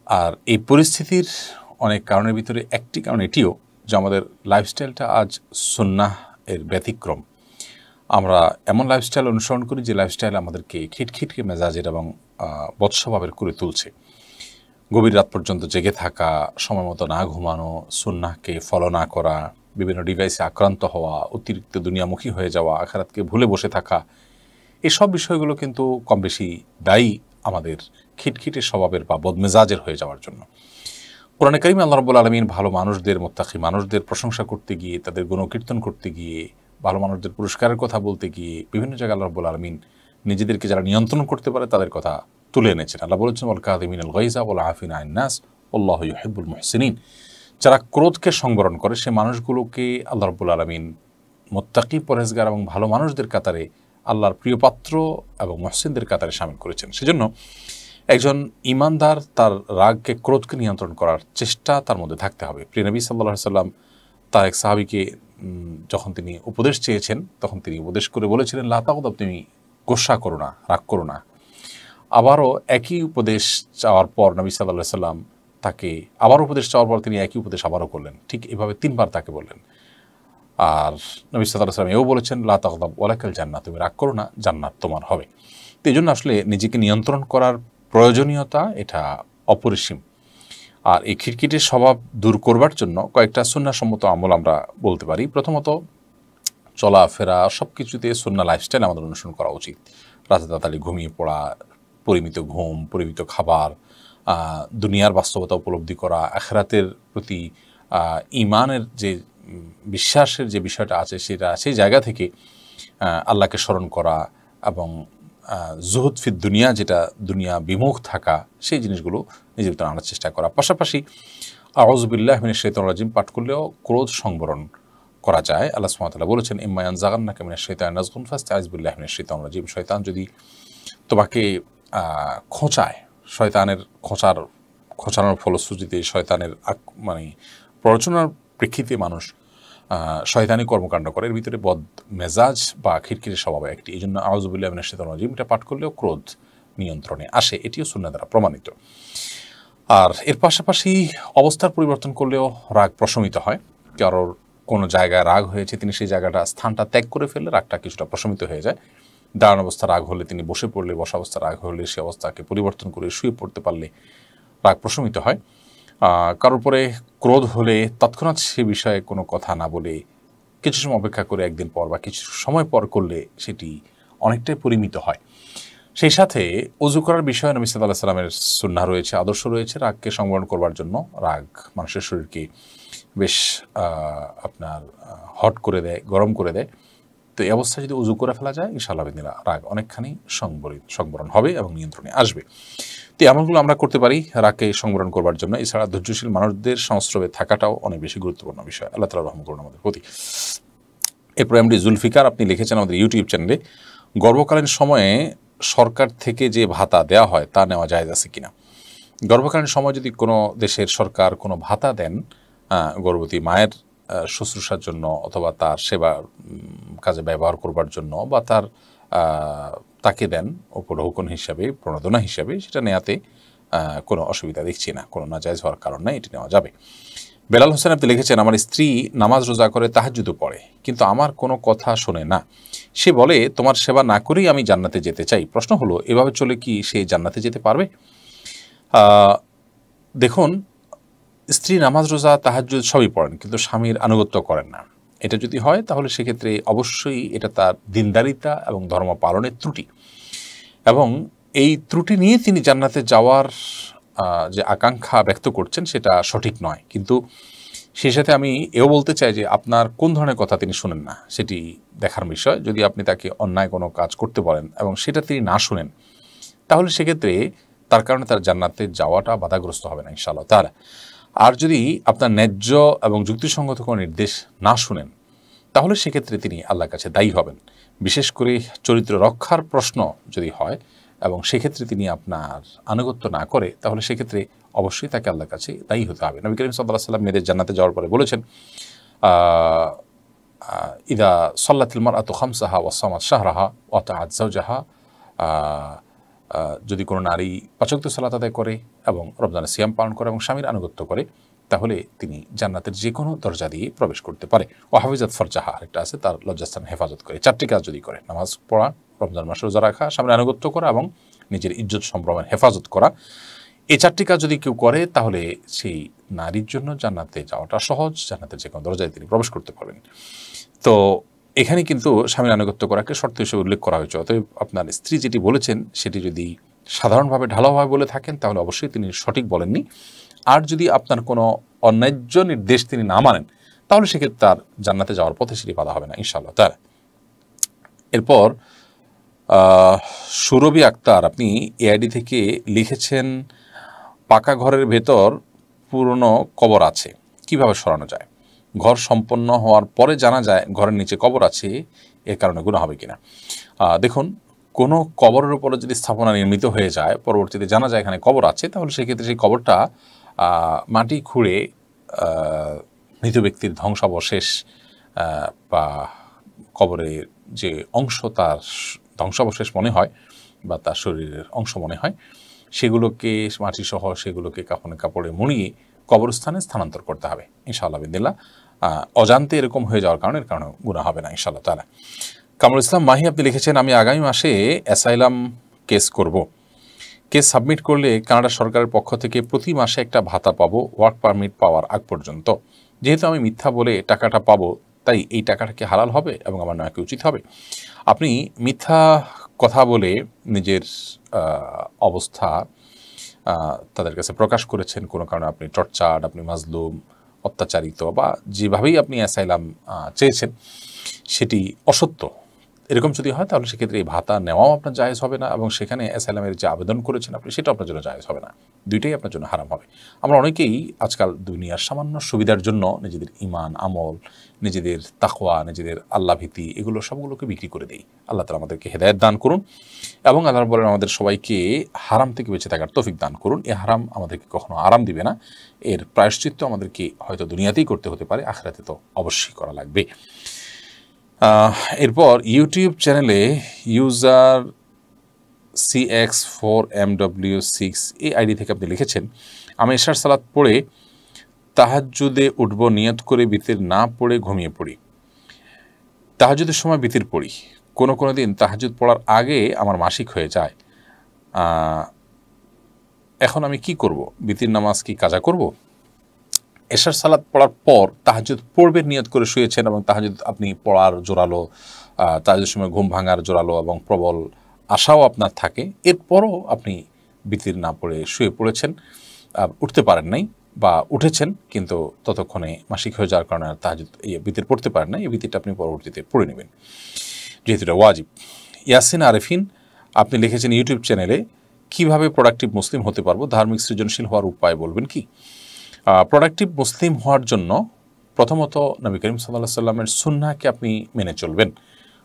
আর এই পরিস্থিতির অনেক কারণের ভিতরে একটি কারণ এটিও যে আমাদের লাইফস্টাইলটা আজ সুন্নাহ এর ব্যতিক্রম। আমরা এমন লাইফস্টাইল অনুসরণ করি যে লাইফস্টাইল আমাদেরকে খিটখিটকে মেজাজের এবং বদস্বভাবের করে তুলছে। গভীর রাত পর্যন্ত জেগে থাকা, সময় মতো না ঘুমানো, সুন্নাহকে ফলো না করা, বিভিন্ন ডিভাইসে আক্রান্ত হওয়া, অতিরিক্ত দুনিয়ামুখী হয়ে যাওয়া, আখিরাতকে ভুলে বসে থাকা, এসব বিষয়গুলো কিন্তু কম বেশি দায়ী আমাদের খিটখিটে স্বভাবের বা বদমেজাজের হয়ে যাওয়ার জন্য। কোরআনে কারিমে আল্লাহ রাব্বুল আলামিন ভালো মানুষদের, মুত্তাকি মানুষদের প্রশংসা করতে গিয়ে, তাদের গুণকীর্তন করতে গিয়ে, ভালো মানুষদের পুরস্কারের কথা বলতে গিয়ে বিভিন্ন জায়গায় আল্লাহ রাব্বুল আলামিন নিজেদেরকে যারা নিয়ন্ত্রণ করতে পারে তাদের কথা তুলে এনেছেন। আল্লাহ বলেছেন, ওয়াল কাযিমিনাল গায়যা ওয়াল আফিনা আনিন নাস আল্লাহু ইউহিব্বুল মুহসিনিন। যারা ক্রোধকে সংবরণ করে সে মানুষগুলোকে আল্লাহ রাব্বুল আলামিন মুত্তাকি, পরহেজগার এবং ভালো মানুষদের কাতারে, আল্লাহর প্রিয় পাত্র এবং মুহসিনদের কাতারে শামিল করেছেন। সেজন্য একজন ঈমানদার তার রাগকে, ক্রোধকে নিয়ন্ত্রণ করার চেষ্টা তার মধ্যে থাকতে হবে। প্রিয় নবী সাল্লাল্লাহু আলাইহি ওয়াসাল্লাম তার এক সাহাবীকে যখন তিনি উপদেশ চেয়েছেন তখন তিনি উপদেশ করে বলেছিলেন, লা তাগদাব, তুমি গোসা করো না, রাগ করো না। আবারও একই উপদেশ চাওয়ার পর নবী সাল্লাল্লাহু আলাইহি সাল্লাম তাকে আবার উপদেশ চাওয়ার পর তিনি একই উপদেশ আবারও করলেন। ঠিক এভাবে 3 বার তাকে বললেন। আর নবী সাল্লাল্লাহু আলাইহি সাল্লাম এও বলেছেন, লা তাগদাব ওয়ালাকাল জান্নাত, তুমি রাগ করো না, জান্নাত তোমার হবে। তো এই জন্য আসলে নিজেকে নিয়ন্ত্রণ করার প্রয়োজনীয়তা এটা অপরিসীম। আর এই খিটখিটের স্বভাব দূর করবার জন্য কয়েকটা সুন্নাহসম্মত আমল আমরা বলতে পারি। প্রথমত, চলাফেরা সব কিছুতে সুন্নাহ লাইফস্টাইল আমাদের অনুসরণ করা উচিত। রাতে তাড়াতাড়ি ঘুমিয়ে পড়া, পরিমিত ঘুম, পরিমিত খাবার, দুনিয়ার বাস্তবতা উপলব্ধি করা, আখিরাতের প্রতি ঈমানের যে বিশ্বাসের যে বিষয়টা আছে সেটা সেই জায়গা থেকে আল্লাহকে স্মরণ করা এবং জুহুদ ফিদ দুনিয়া, যেটা দুনিয়া বিমুখ থাকা, সেই জিনিসগুলো নিজের ভিতরে আনার চেষ্টা করা। পাশাপাশি আউযু বিল্লাহি মিনাশ শাইতানির রাজিম পাঠ করলেও ক্রোধ সংবরণ করা যায়। আল্লাহ সুবহানাহু ওয়া তাআলা বলেছেন, ইম্মা ইয়ানজাগান্নাকা মিনাশ শাইতানির নাজগুন ফাস্তাইজ বিল্লাহি মিনাশ শাইতানির রাজিম। শয়তান যদি তোমাকে খোঁচায়, শয়তানের খোঁচানোর ফলশ্রুতিতে, শয়তানের মানে প্ররোচনার প্রেক্ষিতে মানুষ শয়তানি কর্মকাণ্ড করে, এর ভিতরে বদ মেজাজ বা খিটখিটে স্বভাব একটি। এই জন্য আউযু বিল্লাহি মিনাশ শাইতানির রাজিম এটা পাঠ করলেও ক্রোধ নিয়ন্ত্রণে আসে, এটিও সুন্নাহ দ্বারা প্রমাণিত। আর এর পাশাপাশি অবস্থার পরিবর্তন করলেও রাগ প্রশমিত হয়। কারোর কোনো জায়গায় রাগ হয়েছে, তিনি সেই জায়গাটা স্থানটা ত্যাগ করে ফেললে রাগটা কিছুটা প্রশমিত হয়ে যায়। দাঁড়ান অবস্থা রাগ হলে তিনি বসে পড়লে, বসা অবস্থা রাগ হলে সে অবস্থাকে পরিবর্তন করে শুয়ে পড়তে পারলে রাগ প্রশমিত হয়। কারোর পরে ক্রোধ হলে তৎক্ষণাৎ সে বিষয়ে কোনো কথা না বলে কিছু সময় অপেক্ষা করে একদিন পর বা কিছু সময় পর করলে সেটি অনেকটাই পরিমিত হয়। সেই সাথে অজু করার বিষয়ে নবী সাল্লাল্লাহু আলাইহি সাল্লামের সুন্নাহ রয়েছে, আদর্শ রয়েছে রাগকে সংবরণ করবার জন্য। রাগ মানুষের শরীরকে বেশ আপনার হট করে দেয়, গরম করে দেয়। তো এই অবস্থায় যদি উজু করে ফেলা যায়, ইনশাআল্লাহ বিদিনিল্লাহ রাগ অনেকখানি সংবরণ হবে এবং নিয়ন্ত্রণে আসবে। তো এমনগুলো আমরা করতে পারি রাগকে সংবরণ করবার জন্য। এছাড়া ধৈর্যশীল মানুষদের সংস্রবে থাকাটাও অনেক বেশি গুরুত্বপূর্ণ বিষয়। আল্লাহ তাআলা রহম করুন আমাদের প্রতি। এরপর এমডি জুলফিকার, আপনি লিখেছেন আমাদের ইউটিউব চ্যানেলে, গর্ভকালীন সময়ে সরকার থেকে যে ভাতা দেওয়া হয় তা নেওয়া জায়েজ আছে কিনা। গর্ভকালীন সময় যদি কোনো দেশের সরকার কোনো ভাতা দেন গর্ভবতী মায়ের শুশ্রূষার জন্য অথবা তার সেবা কাজে ব্যবহার করবার জন্য, বা তাকে দেন উপঢৌকন হিসাবে, প্রণোদনা হিসাবে, সেটা নেওয়াতে কোনো অসুবিধা দেখছি না, কোনো নাজায়েজ হওয়ার কারণ নাই, এটি নেওয়া যাবে। বেলাল হোসেন আপনি লিখেছেন, আমার স্ত্রী নামাজ রোজা করে, তাহাজ্জুদও পড়ে, কিন্তু আমার কোনো কথা শোনে না। সে বলে তোমার সেবা না করেই আমি জান্নাতে যেতে চাই। প্রশ্ন হলো, এভাবে চলে কি সে জান্নাতে যেতে পারবে? দেখুন, স্ত্রী নামাজ রোজা তাহাজ্জুদ সবই পড়েন, কিন্তু স্বামীর আনুগত্য করেন না। এটা যদি হয় তাহলে সেক্ষেত্রে অবশ্যই এটা তার দিনদারিতা এবং ধর্ম পালনের ত্রুটি, এবং এই ত্রুটি নিয়ে তিনি জান্নাতে যাওয়ার যে আকাঙ্ক্ষা ব্যক্ত করছেন সেটা সঠিক নয়। কিন্তু সেই সাথে আমি এও বলতে চাই যে আপনার কোন ধরনের কথা তিনি শুনেন না সেটি দেখার বিষয়। যদি আপনি তাকে অন্যায় কোনো কাজ করতে বলেন এবং সেটা তিনি না শুনেন, তাহলে সেক্ষেত্রে তার কারণে তার জান্নাতে যাওয়াটা বাধাগ্রস্ত হবে না ইনশাআল্লাহ তাআলা। আর যদি আপনার ন্যায্য এবং যুক্তিসঙ্গত কোনো নির্দেশ না শুনেন, তাহলে সেক্ষেত্রে তিনি আল্লাহর কাছে দায়ী হবেন। বিশেষ করে চরিত্র রক্ষার প্রশ্ন যদি হয় এবং সেক্ষেত্রে তিনি আপনার আনুগত্য না করে, তাহলে সেক্ষেত্রে অবশ্যই তাকে আল্লাহর কাছে দায়ী হতে হবে। নবী করিম সাল্লাল্লাহু আলাইহি ওয়াসাল্লাম মেয়েদের জান্নাতে যাওয়ার পরে বলেছেন, ইদা সাল্লাতিল মারআতু খামসাহা ওয়া সামাত শাহরাহা ওয়া আতাআত যাওজাহা, যদি কোনো নারী 5 ওয়াক্ত সালাত আদায় করে এবং রমজানের সিয়াম পালন করে এবং স্বামীর আনুগত্য করে, তাহলে তিনি জান্নাতের যে কোনো দরজা দিয়ে প্রবেশ করতে পারে। ও হাফিজাত ফরজাহা, আরেকটা আছে, তার লজ্জাস্থান হেফাজত করে। 4টি কাজ যদি করে, নামাজ পড়া, রমজান মাসে রোজা রাখা, স্বামীর আনুগত্য করা এবং নিজের ইজ্জত সম্ভ্রমের হেফাজত করা, এই 4টি কাজ যদি কেউ করে, তাহলে সেই নারীর জন্য জান্নাতে যাওয়াটা সহজ, জান্নাতের যে কোনো দরজায় তিনি প্রবেশ করতে পারবেন। তো এখানে কিন্তু স্বামীর আনুগত্য করাকে শর্ত হিসেবে উল্লেখ করা হয়েছে। অতএব আপনার স্ত্রী যেটি বলেছেন সেটি যদি সাধারণভাবে ঢালাওভাবে বলে থাকেন, তাহলে অবশ্যই তিনি সঠিক বলেননি। আর যদি আপনার কোনো অন্যায্য নির্দেশ তিনি না মানেন, তাহলে সেক্ষেত্রে তার জান্নাতে যাওয়ার পথে সেটি বাধা হবে না ইনশাআল্লাহ তাআলা। এরপর সুরভি আক্তার, আপনি এআইডি থেকে লিখেছেন, পাকা ঘরের ভেতর পুরনো কবর আছে, কিভাবে সরানো যায়? ঘর সম্পন্ন হওয়ার পরে জানা যায় ঘরের নিচে কবর আছে, এর কারণে গুনাহ হবে কিনা? দেখুন, কোনো কবরের উপরে যদি স্থাপনা নির্মিত হয়ে যায়, পরবর্তীতে জানা যায় এখানে কবর আছে, তাহলে সেক্ষেত্রে সেই কবরটা মাটি খুঁড়ে মৃত ব্যক্তির ধ্বংসাবশেষ বা কবরের যে অংশ তার ধ্বংসাবশেষ মনে হয় বা তার শরীরের অংশ মনে হয়, সেগুলোকে মাটিসহ সেগুলোকে কাফনের কাপড়ে মুড়িয়ে কবরস্থানে স্থানান্তর করতে হবে ইনশাআল্লাহ বিদিল্লাহ। অজান্তে এরকম হয়ে যাওয়ার কারণে গুনাহ হবে না ইনশাআল্লাহ তাআলা। কামরুল ইসলাম মাহি আপনি লিখেছেন, আমি আগামী মাসে অ্যাসাইলাম কেস করব। কেস সাবমিট করলে কানাডা সরকারের পক্ষ থেকে প্রতি মাসে একটা ভাতা পাবো ওয়ার্ক পারমিট পাওয়ার আগ পর্যন্ত। যেহেতু আমি মিথ্যা বলে টাকাটা পাবো, তাই এই টাকাটা কি হালাল হবে এবং আমার নয় কি উচিত হবে? আপনি মিথ্যা কথা বলে নিজের অবস্থা তাদের কাছে প্রকাশ করেছেন, কোনো কারণে আপনি টর্চার্ড, আপনি মাজলুম, অত্যাচারিত বা যেভাবেই আপনি অ্যাসাইলাম চেয়েছেন সেটি অসত্য, এরকম যদি হয় তাহলে সেক্ষেত্রে এই ভাতা নেওয়াও আপনার জায়েজ হবে না এবং সেখানে অ্যাসাইলামের যে আবেদন করেছেন আপনি সেটা আপনার জন্য জায়েজ হবে না, দুইটাই আপনার জন্য হারাম হবে। আমরা অনেকেই আজকাল দুনিয়ার সামান্য সুবিধার জন্য নিজেদের ঈমান, আমল, নিজেদের তাকওয়া, নিজেদের আল্লাহ ভীতি এগুলো সবগুলোকে বিক্রি করে দিই। আল্লাহ তাআলা আমাদেরকে হেদায়েত দান করুন এবং আল্লাহ বলেন আমাদের সবাইকে হারাম থেকে বেঁচে থাকার তৌফিক দান করুন। এই হারাম আমাদেরকে কখনো আরাম দিবে না, এর প্রায়শ্চিত্ত আমাদেরকে হয়তো দুনিয়াতেই করতে হতে পারে, আখিরাতে তো অবশ্যই করা লাগবে। এরপর ইউটিউব চ্যানেলে ইউজার CX4MW6 এই আইডি থেকে আপনি লিখেছেন, আমি এশার সালাত পড়ে তাহাজ্জুদে উঠব নিয়ত করে বিতির না পড়ে ঘুমিয়ে পড়ি। তাহাজ্জুদের সময় বিতির পড়ি, কোনো দিন তাহাজ্জুদ পড়ার আগে আমার মাসিক হয়ে যায়। এখন আমি কি করব? বিতির নামাজ কি কাজা করব? এশার সালাত পড়ার পর তাহাজ্জুদ পড়বেন নিয়ত করে শুয়েছেন এবং তাহাজ্জুদ আপনি পড়ার জোরালো, তাহাজ্জুদের সময় ঘুম ভাঙার জোরালো এবং প্রবল আশাও আপনার থাকে, এরপরও আপনি বিতির না পড়ে শুয়ে পড়েছেন, উঠতে পারেন নাই বা উঠেছেন কিন্তু ততক্ষণে মাসিক হয়ে যাওয়ার কারণে তাহাজ্জুদ বিতির পড়তে পারেন না, এই বিতিরটা আপনি পরবর্তীতে পড়ে নেবেন যেহেতু এটা ওয়াজিব। ইয়াসিন আরেফিন আপনি লিখেছেন ইউটিউব চ্যানেলে, কিভাবে প্রোডাক্টিভ মুসলিম হতে পারবো, ধার্মিক সৃজনশীল হওয়ার উপায় বলবেন কি? প্রোডাক্টিভ মুসলিম হওয়ার জন্য প্রথমত নবী করিম সাল্লাল্লাহু আলাইহি সাল্লামের সুন্নাহকে আপনি মেনে চলবেন।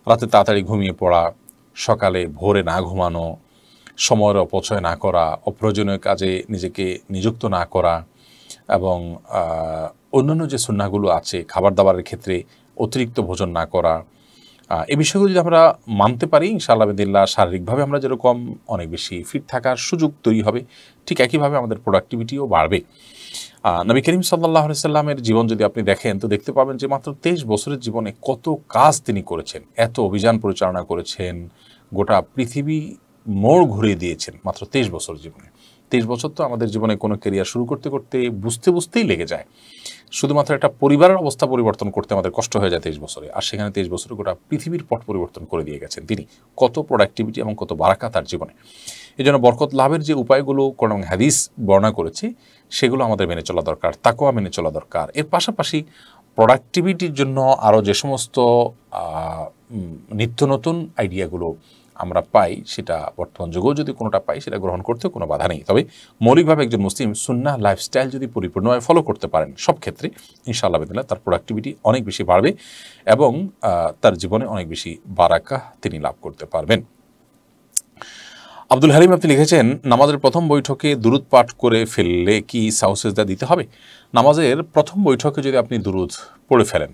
রাতে তাড়াতাড়ি ঘুমিয়ে পড়া, সকালে ভোরে না ঘুমানো, সময়ের অপচয় না করা, অপ্রয়োজনীয় কাজে নিজেকে নিযুক্ত না করা এবং অন্যান্য যে সুন্নাহগুলো আছে খাবার দাবারের ক্ষেত্রে অতিরিক্ত ভোজন না করা, এই বিষয়গুলো যদি আমরা মানতে পারি ইনশাআল্লাহ বিদিল্লাহ শারীরিকভাবে আমরা যেরকম অনেক বেশি ফিট থাকার সুযোগ তৈরি হবে, ঠিক একইভাবে আমাদের প্রোডাক্টিভিটিও বাড়বে। নবী করিম সাল্লাল্লাহু আলাইহি সাল্লামের জীবন যদি আপনি দেখেন তো দেখতে পাবেন যে মাত্র 23 বছরের জীবনে কত কাজ তিনি করেছেন, এত অভিযান পরিচালনা করেছেন, গোটা পৃথিবী মোড় ঘুরিয়ে দিয়েছেন মাত্র 23 বছর জীবনে। 23 বছর তো আমাদের জীবনে কোনো ক্যারিয়ার শুরু করতে করতে বুঝতেই লেগে যায়। শুধুমাত্র একটা পরিবারের অবস্থা পরিবর্তন করতে আমাদের কষ্ট হয়ে যায় 23 বছরে, আর সেখানে 23 বছরে গোটা পৃথিবীর পট পরিবর্তন করে দিয়ে গেছেন তিনি। কত প্রোডাক্টিভিটি এবং কত বারাকা তার জীবনে। এই জন্য বরকত লাভের যে উপায়গুলো কোরআন এবং হাদিস বর্ণনা করেছে সেগুলো আমাদের মেনে চলা দরকার, তাকওয়া মেনে চলা দরকার। এর পাশাপাশি প্রোডাক্টিভিটির জন্য আরও যে সমস্ত নিত্য নতুন আইডিয়াগুলো আমরা পাই, সেটা বর্তমান যুগেও যদি কোনোটা পাই সেটা গ্রহণ করতে কোনো বাধা নেই। তবে মৌলিকভাবে একজন মুসলিম সুন্নাহ লাইফস্টাইল যদি পরিপূর্ণভাবে ফলো করতে পারেন সব ক্ষেত্রে ইনশাআল্লাহ বিদিল্লাহ তার প্রোডাক্টিভিটি অনেক বেশি বাড়বে এবং তার জীবনে অনেক বেশি বারাকা তিনি লাভ করতে পারবেন। আব্দুল হালিম আপনি লিখেছেন, নামাজের প্রথম বৈঠকে দুরুদ পাঠ করে ফেললে কি সাহু সিজদা দিতে হবে? নামাজের প্রথম বৈঠকে যদি আপনি দুরুদ পড়ে ফেলেন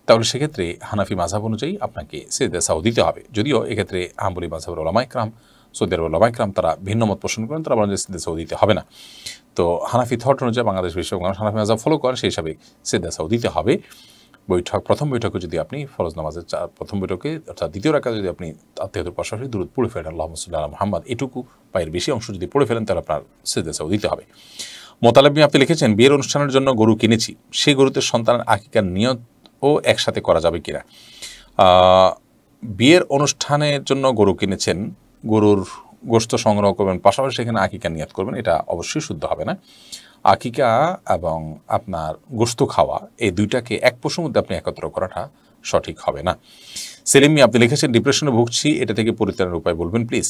তাহলে সেক্ষেত্রে হানাফি মাযহাব অনুযায়ী আপনাকে সিজদা সাহু দিতে হবে। যদিও এক্ষেত্রে হাম্বলি মাযহাবের উলামায়ে কেরাম, সৌদি আরবের উলামায়ে কেরাম তারা ভিন্ন মত পোষণ করেন, তারা বলেন যে সিজদা সাহু দিতে হবে না। তো হানাফি থট অনুযায়ী বাংলাদেশ বিশ্ববিদ্যালয় মানুষ হানাফি মাযহাব ফলো করেন, সেই হিসাবে সিজদা সাহু দিতে হবে। প্রথম বৈঠকে যদি আপনি ফরজ নামাজের প্রথম বৈঠকে অর্থাৎ দ্বিতীয় রাকাতে যদি আপনি আত্মীয়তার পাশাপাশি দুরূদ পড়ে ফেলেন আল্লাহুম্মা সাল্লি আলা মুহাম্মাদ, এটুকু পায়ের বেশি অংশ যদি পড়ে ফেলেন তাহলে আপনার সিজদা সাহু দিতে হবে। মোতালেব আপনি লিখেছেন, বিয়ের অনুষ্ঠানের জন্য গরু কিনেছি, সেই গরুতে সন্তানের আকিকার নিয়ত ও একসাথে করা যাবে কিনা? বিয়ের অনুষ্ঠানের জন্য গরু কিনেছেন, গরুর গোশত সংগ্রহ করবেন, পাশাপাশি সেখানে আকিকা নিয়ত করবেন, এটা অবশ্যই শুদ্ধ হবে না। আকিকা এবং আপনার গোশত খাওয়া এই দুইটাকে এক পশুর মধ্যে আপনি একত্র করাটা সঠিক হবে না। সেলিমি আপনি লিখেছেন, ডিপ্রেশনে ভুগছি, এটা থেকে পরিত্রাণের উপায় বলবেন প্লিজ।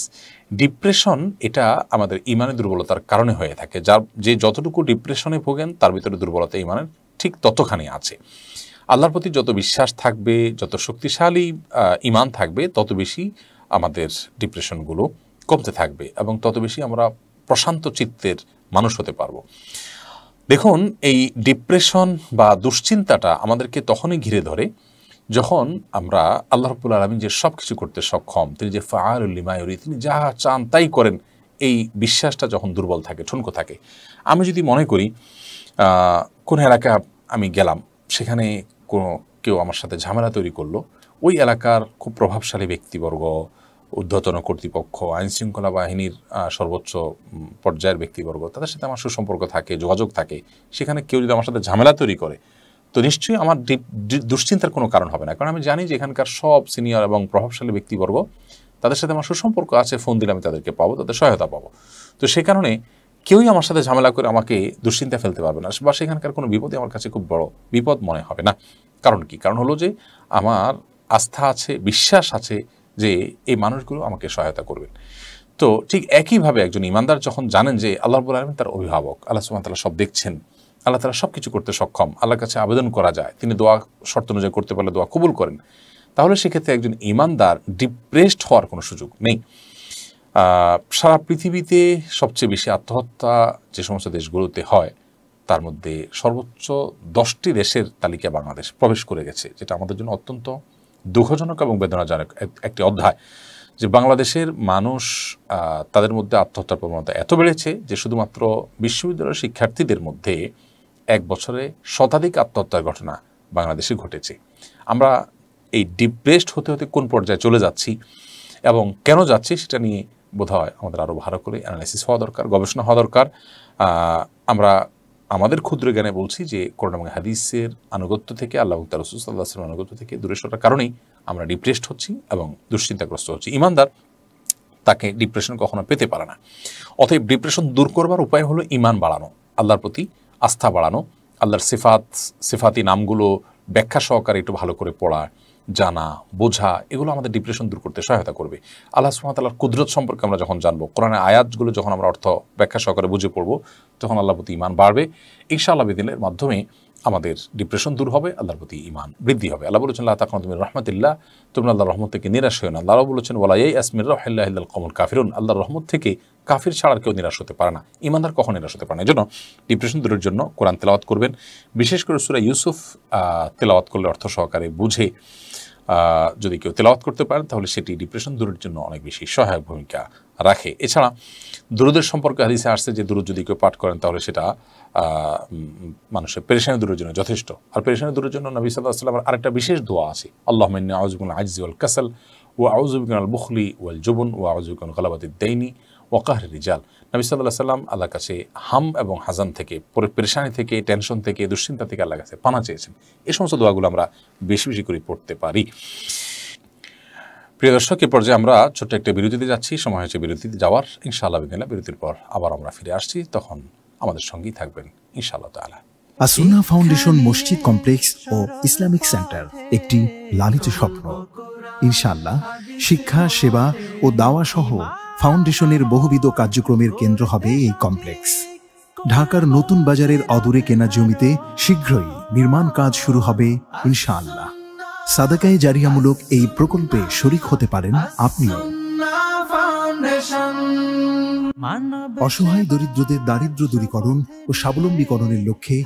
ডিপ্রেশন এটা আমাদের ইমানের দুর্বলতার কারণে হয়ে থাকে। যে যতটুকু ডিপ্রেশনে ভোগেন তার ভিতরে দুর্বলতা ইমানের ঠিক ততখানি আছে। আল্লাহর প্রতি যত বিশ্বাস থাকবে, যত শক্তিশালী ইমান থাকবে, তত বেশি আমাদের ডিপ্রেশনগুলো কমতে থাকবে এবং তত বেশি আমরা প্রশান্ত চিত্তের মানুষ হতে পারবো। দেখুন, এই ডিপ্রেশন বা দুশ্চিন্তাটা আমাদেরকে তখনই ঘিরে ধরে যখন আমরা আল্লাহ রাব্বুল আলামিন যে সব কিছু করতে সক্ষম, তিনি যে ফাআলুল লিমা ইউরিদ, তিনি যা চান তাই করেন, এই বিশ্বাসটা যখন দুর্বল থাকে, ঠুনকো থাকে। আমি যদি মনে করি কোন এলাকা আমি গেলাম, সেখানে কোনো কেউ আমার সাথে ঝামেলা তৈরি করলো, ওই এলাকার খুব প্রভাবশালী ব্যক্তিবর্গ, ঊর্ধ্বতন কর্তৃপক্ষ, আইনশৃঙ্খলা বাহিনীর সর্বোচ্চ পর্যায়ের ব্যক্তিবর্গ, তাদের সাথে আমার সুসম্পর্ক থাকে, যোগাযোগ থাকে, সেখানে কেউ যদি আমার সাথে ঝামেলা তৈরি করে, তো নিশ্চয়ই আমার দুশ্চিন্তার কোনো কারণ হবে না। কারণ আমি জানি যে এখানকার সব সিনিয়র এবং প্রভাবশালী ব্যক্তিবর্গ, তাদের সাথে আমার সুসম্পর্ক আছে, ফোন দিলে আমি তাদেরকে পাবো, তাদের সহায়তা পাবো। তো সে কারণে কেউই আমার সাথে ঝামেলা করে আমাকে দুশ্চিন্তা ফেলতে পারবে না, বা সেখানকার কোনো বিপদই আমার কাছে খুব বড় বিপদ মনে হবে না। কারণ কি? কারণ হলো যে আমার আস্থা আছে, বিশ্বাস আছে যে এই মানুষগুলো আমাকে সহায়তা করবেন। তো ঠিক একইভাবে একজন ইমানদার যখন জানেন যে আল্লাহ রাব্বুল আলামিন তার অভিভাবক, আল্লাহ সুবহানাহু ওয়া তাআলা সব দেখছেন, আল্লাহ তাআলা সব কিছু করতে সক্ষম, আল্লাহর কাছে আবেদন করা যায়, তিনি দোয়া শর্ত অনুযায়ী করতে পারলে দোয়া কবুল করেন, তাহলে সেক্ষেত্রে একজন ইমানদার ডিপ্রেসড হওয়ার কোনো সুযোগ নেই। সারা পৃথিবীতে সবচেয়ে বেশি আত্মহত্যা যে সমস্ত দেশগুলোতে হয়, তার মধ্যে সর্বোচ্চ 10টি দেশের তালিকায় বাংলাদেশ প্রবেশ করে গেছে, যেটা আমাদের জন্য অত্যন্ত দুঃখজনক এবং বেদনাজনক একটি অধ্যায়। যে বাংলাদেশের মানুষ, তাদের মধ্যে আত্মহত্যার প্রবণতা এত বেড়েছে যে শুধুমাত্র বিশ্ববিদ্যালয়ের শিক্ষার্থীদের মধ্যে এক বছরে শতাধিক আত্মহত্যার ঘটনা বাংলাদেশে ঘটেছে। আমরা এই ডিপ্রেসড হতে হতে কোন পর্যায়ে চলে যাচ্ছি এবং কেন যাচ্ছি, সেটা নিয়ে বোধহয় আমাদের আরও ভালো করে অ্যানালাইসিস হওয়া দরকার, গবেষণা হওয়া দরকার। আমরা আমাদের ক্ষুদ্র জ্ঞানে বলছি যে কোরআন এবং হাদিসের আনুগত্য থেকে, আল্লাহ তাআলা রাসূল সাল্লাল্লাহু আলাইহি ওয়াসাল্লামের আনুগত্য থেকে দূরে সরার কারণেই আমরা ডিপ্রেসড হচ্ছি এবং দুশ্চিন্তাগ্রস্ত হচ্ছি। ইমানদার তাকে ডিপ্রেশন কখনো পেতে পারে না। অতএব ডিপ্রেশন দূর করবার উপায় হলো ঈমান বাড়ানো, আল্লাহর প্রতি আস্থা বাড়ানো, আল্লাহর সিফাতি নামগুলো ব্যাখ্যা সহকারে একটু ভালো করে পড়া, জানা, বোঝা, এগুলো আমাদের ডিপ্রেশন দূর করতে সহায়তা করবে। আল্লাহ সুবহানাহু ওয়া তাআলার কুদরত সম্পর্কে আমরা যখন জানবো, কোরআনের আয়াতগুলো যখন আমরা অর্থ ব্যাখ্যা সহকারে বুঝে পড়বো, তখন আল্লাহর প্রতি ঈমান বাড়বে। ইনশাআল্লাহ বিদিনের মাধ্যমে আমাদের ডিপ্রেশন দূর হবে, আল্লাহর প্রতি ঈমান বৃদ্ধি হবে। আল্লাহ বলেছেন, লা তাকনাতু মির রাহমাতিল্লাহ, তোমরা আল্লাহর রহমত থেকে নিরাশ হও না। আল্লাহ বলেছেন, ওয়ালা ইয়াস মির রাহমাতিল্লাহি ইল্লাল কওমুল কাফিরুন, আল্লাহর রহমত থেকে কাফির ছাড়া কেউ নিরাশ হতে পারে না। ঈমানদার কখনো নিরাশ হতে পারে না। এজন্য ডিপ্রেশন দূরের জন্য কোরআন তেলাওয়াত করবেন, বিশেষ করে সূরা ইউসুফ তেলাওয়াত করলে অর্থ সহকারে বুঝে যদি কেউ তেলাওয়াত করতে পারেন, তাহলে সেটি ডিপ্রেশন দূরের জন্য অনেক বেশি সহায়ক ভূমিকা রাখে। এছাড়া দুরুদের সম্পর্কে হাদিসে আসছে যে দুরুদ যদি কেউ পাঠ করেন, তাহলে সেটা মানুষের পেরেশানি দূরের জন্য যথেষ্ট। আর পেরেশানি দূরের জন্য নবী সাল্লাল্লাহু আলাইহি ওয়াসাল্লামের আরেকটা বিশেষ দোয়া আছে, আল্লাহুম্মা ইন্নী আউযু বিকা মিনাল আজজি ওয়াল কাসাল ওয়া আউযু বিকা মিনাল বুখলি ওয়াল জুবন ওয়া আউযু বিকা মিন গালাবাতিদ দাইনি ওয়া কাহরির রিজাল। নবী সাল্লাল্লাহু আলাইহি ওয়াসাল্লাম আল্লাহর কাছে হাম এবং হাজান থেকে, পেরেশানি থেকে, টেনশন থেকে, দুশ্চিন্তা থেকে আল্লাহর কাছে পানা চেয়েছেন। এই সমস্ত দোয়াগুলো আমরা বেশি বেশি করে পড়তে পারি। প্রিয় দর্শক, এ পর্যায়ে আমরা ছোট্ট একটা বিরতিতে যাচ্ছি, সময় হয়েছে বিরতিতে যাওয়ার। ইনশাআল্লাহ বিদিনিল্লাহ বিরতির পর আবার আমরা ফিরে আসছি, তখন আমাদের সঙ্গেই থাকবেন ইনশাআল্লাহ তাআলা। আসুন্নাহ ফাউন্ডেশন মসজিদ কমপ্লেক্স ও ইসলামিক সেন্টার একটি লালিত স্বপ্ন। ইনশাআল্লাহ শিক্ষা, সেবা ও দাওয়া সহ ফাউন্ডেশনের বহুবিধ কার্যক্রমের কেন্দ্র হবে এই কমপ্লেক্স। ঢাকার নতুন বাজারের অদূরে কেনা জমিতে শীঘ্রই নির্মাণ কাজ শুরু হবে ইনশাআল্লাহ। সাদাকায়ে জারিয়ামূলক এই প্রকল্পে শরীক হতে পারেন আপনিও। অসহায় দরিদ্রদের দারিদ্র্য দূরীকরণ ও স্বাবলম্বীকরণের লক্ষ্যে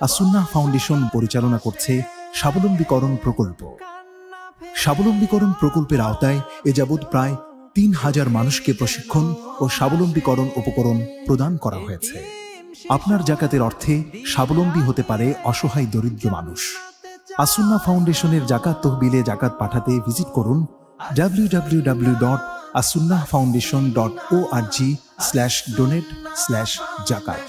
আসুন্নাহ ফাউন্ডেশন পরিচালনা করছে স্বাবলম্বীকরণ প্রকল্প। স্বাবলম্বীকরণ প্রকল্পের আওতায় এ যাবৎ প্রায় 3000 মানুষকে প্রশিক্ষণ ও স্বাবলম্বীকরণ উপকরণ প্রদান করা হয়েছে। আপনার জাকাতের অর্থে স্বাবলম্বী হতে পারে অসহায় দরিদ্র মানুষ। আসুন্নাহ ফাউন্ডেশনের জাকাত তহবিলে জাকাত পাঠাতে ভিজিট করুন www.asunnahfoundation.org/donate/zakat।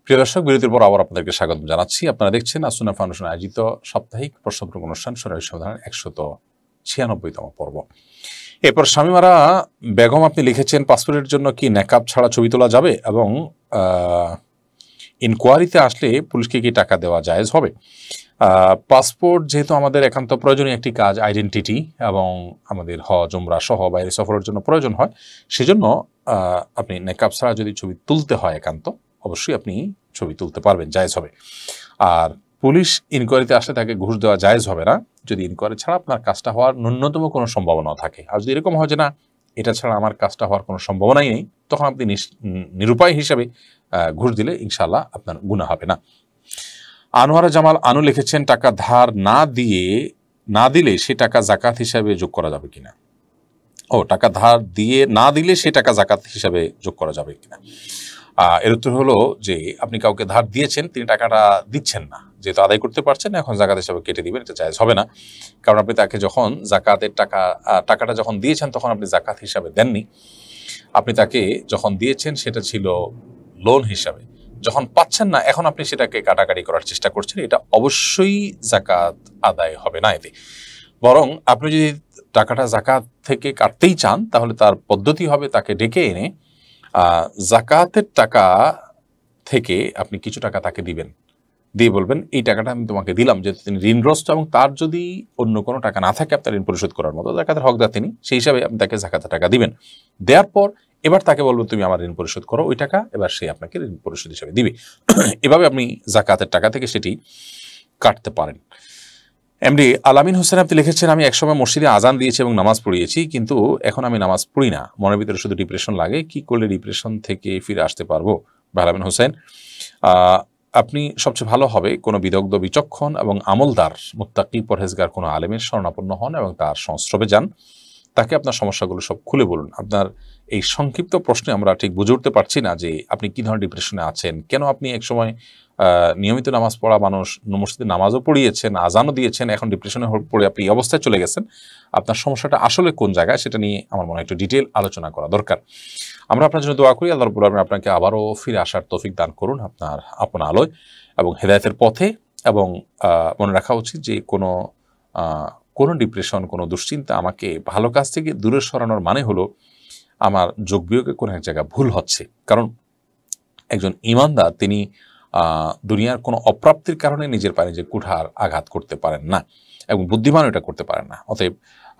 প্রিয় দর্শক, বিরতির পর আবার আপনাদেরকে স্বাগত জানাচ্ছি। আপনারা দেখছেন আসুন্নাহ ফাউন্ডেশন আয়োজিত সাপ্তাহিক প্রশ্নপত্র অনুষ্ঠান সোনালী সমাধানের 196তম পর্ব। এরপর শামীমারা বেগম, আপনি লিখেছেন, পাসপোর্টের জন্য কি নেকাব ছাড়া ছবি তোলা যাবে এবং ইনকোয়ারিতে আসলে পুলিশকে কি টাকা দেওয়া জায়েজ হবে? পাসপোর্ট যেহেতু আমাদের একান্ত প্রয়োজনীয় একটি কাজ, আইডেন্টিটি, এবং আমাদের হজ, উমরা সহ বাইরে সফরের জন্য প্রয়োজন হয়, সেজন্য আপনি নেকাব ছাড়া যদি ছবি তুলতে হয় একান্ত, অবশ্যই আপনি ছবি তুলতে পারবেন, জায়েজ হবে। আর পুলিশ ইনকোয়ারিতে আসলে তাকে ঘুষ দেওয়া জায়েজ হবে না, যদি ইনকোয়ারি ছাড়া আপনার কাজটা হওয়ার ন্যূনতম কোনো সম্ভাবনা থাকে। আর যদি এরকম হয় যে না, এটা ছাড়া আমার কাজটা হওয়ার কোনো সম্ভাবনাই নেই, তখন আপনি নিরুপায় হিসাবে ঘুষ দিলে ইনশাআল্লাহ আপনার গুনাহ হবে না। আনোয়ারা জামাল আনু লিখেছেন, টাকা ধার না দিলে সে টাকা জাকাত হিসাবে যোগ করা যাবে কিনা? টাকা ধার দিয়ে না দিলে সে টাকা জাকাত হিসাবে যোগ করা যাবে কিনা? এর উত্তর হলো যে আপনি কাউকে ধার দিয়েছেন, তিনি টাকাটা দিচ্ছেন না, যেহেতু আদায় করতে পারছেন না, এখন জাকাত হিসাবে কেটে দিবেন, এটা জায়েজ হবে না। কারণ আপনি তাকে যখন জাকাতের টাকাটা যখন দিয়েছেন তখন আপনি জাকাত হিসাবে দেননি, আপনি তাকে যখন দিয়েছেন সেটা ছিল লোন হিসাবে। যখন পাচ্ছেন না, এখন আপনি সেটাকে কাটাকাটি করার চেষ্টা করছেন, এটা অবশ্যই জাকাত আদায় হবে না এতে। বরং আপনি যদি টাকাটা জাকাত থেকে কাটতেই চান, তাহলে তার পদ্ধতি হবে তাকে ডেকে এনে জাকাতের টাকা থেকে আপনি কিছু টাকা তাকে দিবেন, দিয়ে বলবেন এই টাকাটা আমি তোমাকে দিলাম, যেহেতু তিনি ঋণগ্রস্ত এবং তার যদি অন্য কোনো টাকা না থাকে আপনার ঋণ পরিশোধ করার মতো, জাকাতের হকদার তিনি, সেই হিসাবে আপনি তাকে জাকাতের টাকা দিবেন। দেওয়ার পর এবার তাকে বলবেন তুমি আমার ঋণ পরিশোধ করো ওই টাকা, এবার সে আপনাকে ঋণ পরিশোধ হিসাবে দিবে। এভাবে আপনি জাকাতের টাকা থেকে সেটি কাটতে পারেন। এমডি আলামিন হোসেন আপনি লিখেছেন, আমি একসময় মসজিদে আজান দিয়েছি এবং নামাজ পড়িয়েছি, কিন্তু এখন আমি নামাজ পড়ি না, মনের ভিতরে শুধু ডিপ্রেশন লাগে, কি করলে ডিপ্রেশন থেকে ফিরে আসতে পারবো? আলামিন হোসেন, আপনি সবচেয়ে ভালো হবে কোনো বিদগ্ধ, বিচক্ষণ এবং আমলদার, মুত্তাকি, পরহেজগার কোনো আলেমের শরণাপন্ন হন এবং তার সংস্রবে যান, তাকে আপনার সমস্যাগুলো সব খুলে বলুন। আপনার এই সংক্ষিপ্ত প্রশ্নে আমরা ঠিক বুঝে উঠতে পারছি না যে আপনি কী ধরনের ডিপ্রেশনে আছেন, কেন আপনি একসময় নিয়মিত নামাজ পড়া মানুষ, মসজিদে নামাজও পড়িয়েছেন, আজানও দিয়েছেন, এখন ডিপ্রেশনে পড়ে আপনি এই অবস্থায় চলে গেছেন। আপনার সমস্যাটা আসলে কোন জায়গায় সেটা নিয়ে আমার মনে হয় একটু ডিটেল আলোচনা করা দরকার। আমরা আপনার জন্য দোয়া করি, আল্লাহ রাব্বুল আলামিন আপনাকে আবারও ফিরে আসার তৌফিক দান করুন আপনার আপন আলোয় এবং হেদায়েতের পথে। এবং মনে রাখা উচিত যে কোনো ডিপ্রেশন, কোনো দুশ্চিন্তা আমাকে ভালো কাজ থেকে দূরে সরানোর মানে হলো আমার যোগ বিয়োগে কোনো এক জায়গায় ভুল হচ্ছে। কারণ একজন ঈমানদার তিনি দুনিয়ার কোনো অপ্রাপ্তির কারণে নিজের পায়ে নিজে কুঠার আঘাত করতে পারেন না এবং বুদ্ধিমান এটা করতে পারেন না। অতএব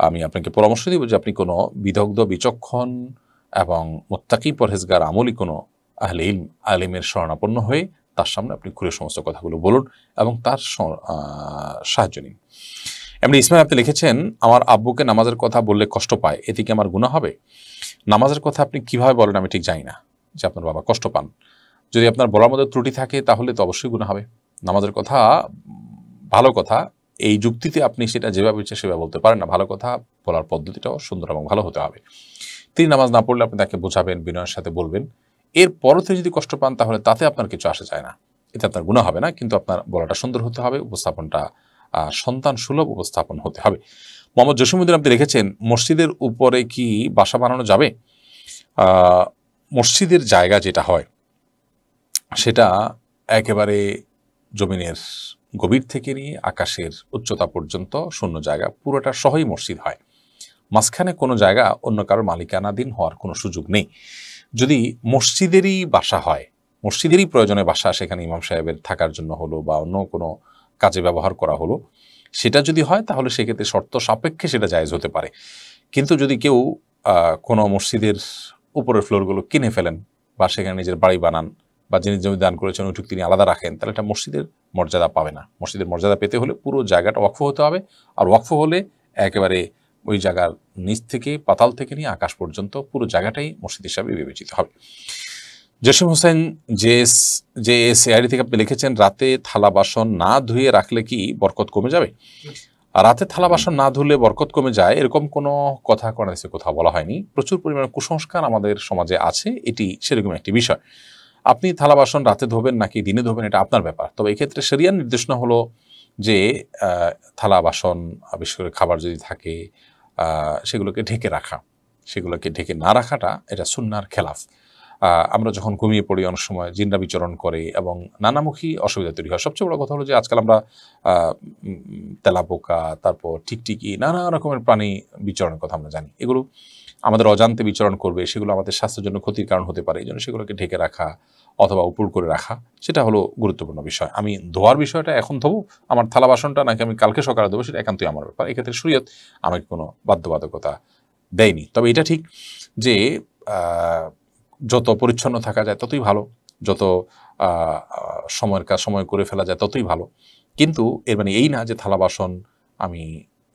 আমি আপনাকে পরামর্শ দিব যে আপনি কোনো বিদগ্ধ, বিচক্ষণ এবং মুত্তাকি, পরহেজগার, আমলি কোনো আহলে ইলম, আলেমের শরণাপন্ন হয়ে তার সামনে আপনি খুলে সমস্ত কথাগুলো বলুন এবং তার সাহায্য নিন। এমনি ইসমাইল আপনি লিখেছেন, আমার আব্বুকে নামাজের কথা বললে কষ্ট পায়, এতে কি আমার গুনাহ হবে? নামাজের কথা আপনি কিভাবে বলেন আমি ঠিক জানি না যে আপনার বাবা কষ্ট পান। যদি আপনার বলার মধ্যে ত্রুটি থাকে তাহলে তো অবশ্যই গুনাহ হবে। নামাজের কথা ভালো কথা, এই যুক্তিতে আপনি সেটা যেভাবে ইচ্ছে সেভাবে বলতে পারেন না, ভালো কথা বলার পদ্ধতিটাও সুন্দর এবং ভালো হতে হবে। তিনি নামাজ না পড়লে আপনি তাকে বোঝাবেন, বিনয়ের সাথে বলবেন। এরপরও তিনি যদি কষ্ট পান তাহলে তাতে আপনার কিছু আসে যায় না, এতে আপনার গুনাহ হবে না, কিন্তু আপনার বলাটা সুন্দর হতে হবে, উপস্থাপনটা সন্তান সুলভ উপস্থাপন হতে হবে। মোহাম্মদ জসিমউদ্দিন আপনি লিখেছেন, মসজিদের উপরে কি বাসা বানানো যাবে? মসজিদের জায়গা যেটা হয় সেটা একেবারে জমিনের গভীর থেকে নিয়ে আকাশের উচ্চতা পর্যন্ত শূন্য জায়গা, পুরোটা সহই মসজিদ হয়। মাঝখানে কোনো জায়গা অন্য কারোর মালিকানাধীন হওয়ার কোনো সুযোগ নেই। যদি মসজিদেরই বাসা হয়, মসজিদেরই প্রয়োজনে বাসা, সেখানে ইমাম সাহেবের থাকার জন্য হলো বা অন্য কোনো কাজে ব্যবহার করা হলো, সেটা যদি হয় তাহলে সেক্ষেত্রে শর্ত সাপেক্ষে সেটা জায়েজ হতে পারে। কিন্তু যদি কেউ কোনো মসজিদের উপরের ফ্লোরগুলো কিনে ফেলেন বা সেখানে নিজের বাড়ি বানান বা যিনি জমি দান করেছেন ওইটুকু তিনি আলাদা রাখেন, তাহলে এটা মসজিদের মর্যাদা পাবে না। মসজিদের মর্যাদা পেতে হলে পুরো জায়গাটা ওয়াকফ হতে হবে, আর ওয়াকফ হলে একেবারে ওই জায়গার নিচ থেকে পাতাল থেকে নিয়ে আকাশ পর্যন্ত পুরো জায়গাটাই মসজিদ হিসাবে বিবেচিত হবে। জসিম হোসেন যে এআইডি থেকে আপনি লিখেছেন, রাতে থালা বাসন না ধুয়ে রাখলে কি বরকত কমে যাবে? রাতে থালা বাসন না ধুলে বরকত কমে যায় এরকম কোনো কথা কোরআনে কোথাও বলা হয়নি। প্রচুর পরিমাণে কুসংস্কার আমাদের সমাজে আছে, এটি সেরকম একটি বিষয়। আপনি থালা বাসন রাতে ধোবেন নাকি দিনে ধোবেন এটা আপনার ব্যাপার। তবে এক্ষেত্রে শরিয়ার নির্দেশনা হলো যে থালা বাসন, বিশেষ করে খাবার যদি থাকে সেগুলোকে ঢেকে রাখা, সেগুলোকে ঢেকে না রাখাটা এটা সুন্নাহর খেলাফ। আমরা যখন ঘুমিয়ে পড়ি অনেক সময় জিনরা বিচরণ করে এবং নানামুখী অসুবিধা তৈরি হয়। সবচেয়ে বড় কথা হলো যে আজকাল আমরা তেলাপোকা, তারপর টিকটিকি, নানা রকমের প্রাণী বিচরণের কথা আমরা জানি। এগুলো আমাদের অজান্তে বিচরণ করবে, সেগুলো আমাদের স্বাস্থ্যের জন্য ক্ষতির কারণ হতে পারে। এই জন্য সেগুলোকে ঢেকে রাখা অথবা উপর করে রাখা সেটা হলো গুরুত্বপূর্ণ বিষয়। আমি ধোয়ার বিষয়টা এখন ধোবো, আমার থালা বাসনটা নাকি আমি কালকে সকালে ধোবো সেটা একান্তই আমার ব্যাপার। এক্ষেত্রে শরীয়ত আমাকে কোনো বাধ্যবাধকতা দেয়নি। তবে এটা ঠিক যে যত পরিচ্ছন্ন থাকা যায় ততই ভালো, যত সময়ের কাজ সময় করে ফেলা যায় ততই ভালো। কিন্তু এর মানে এই না যে থালা বাসন আমি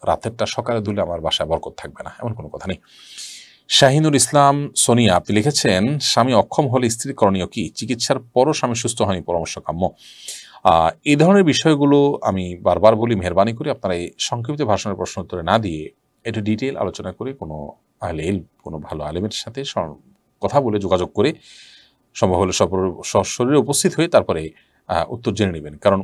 রাতেরটা সকালে ধুলে আমার বাসায় বরকত থাকবে না, এমন কোনো কথা নেই। শাহিনুর ইসলাম সোনিয়া আপনি লিখেছেন, স্বামী অক্ষম হলে স্ত্রীর করণীয় কি? চিকিৎসার পরও স্বামী সুস্থ হয়নি, পরামর্শ কাম্য। এই ধরনের বিষয়গুলো আমি বারবার বলি, মেহরবানি করে আপনারা এই সংক্ষিপ্ত ভাষণের প্রশ্ন উত্তরে না দিয়ে একটু ডিটেল আলোচনা করে কোনো কোনো ভালো আলেমের সাথে কথা বলে যোগাযোগ করে সম্ভব হলে সশরীরে উপস্থিত হয়ে তারপরে উত্তর জেনে নেবেন। কারণ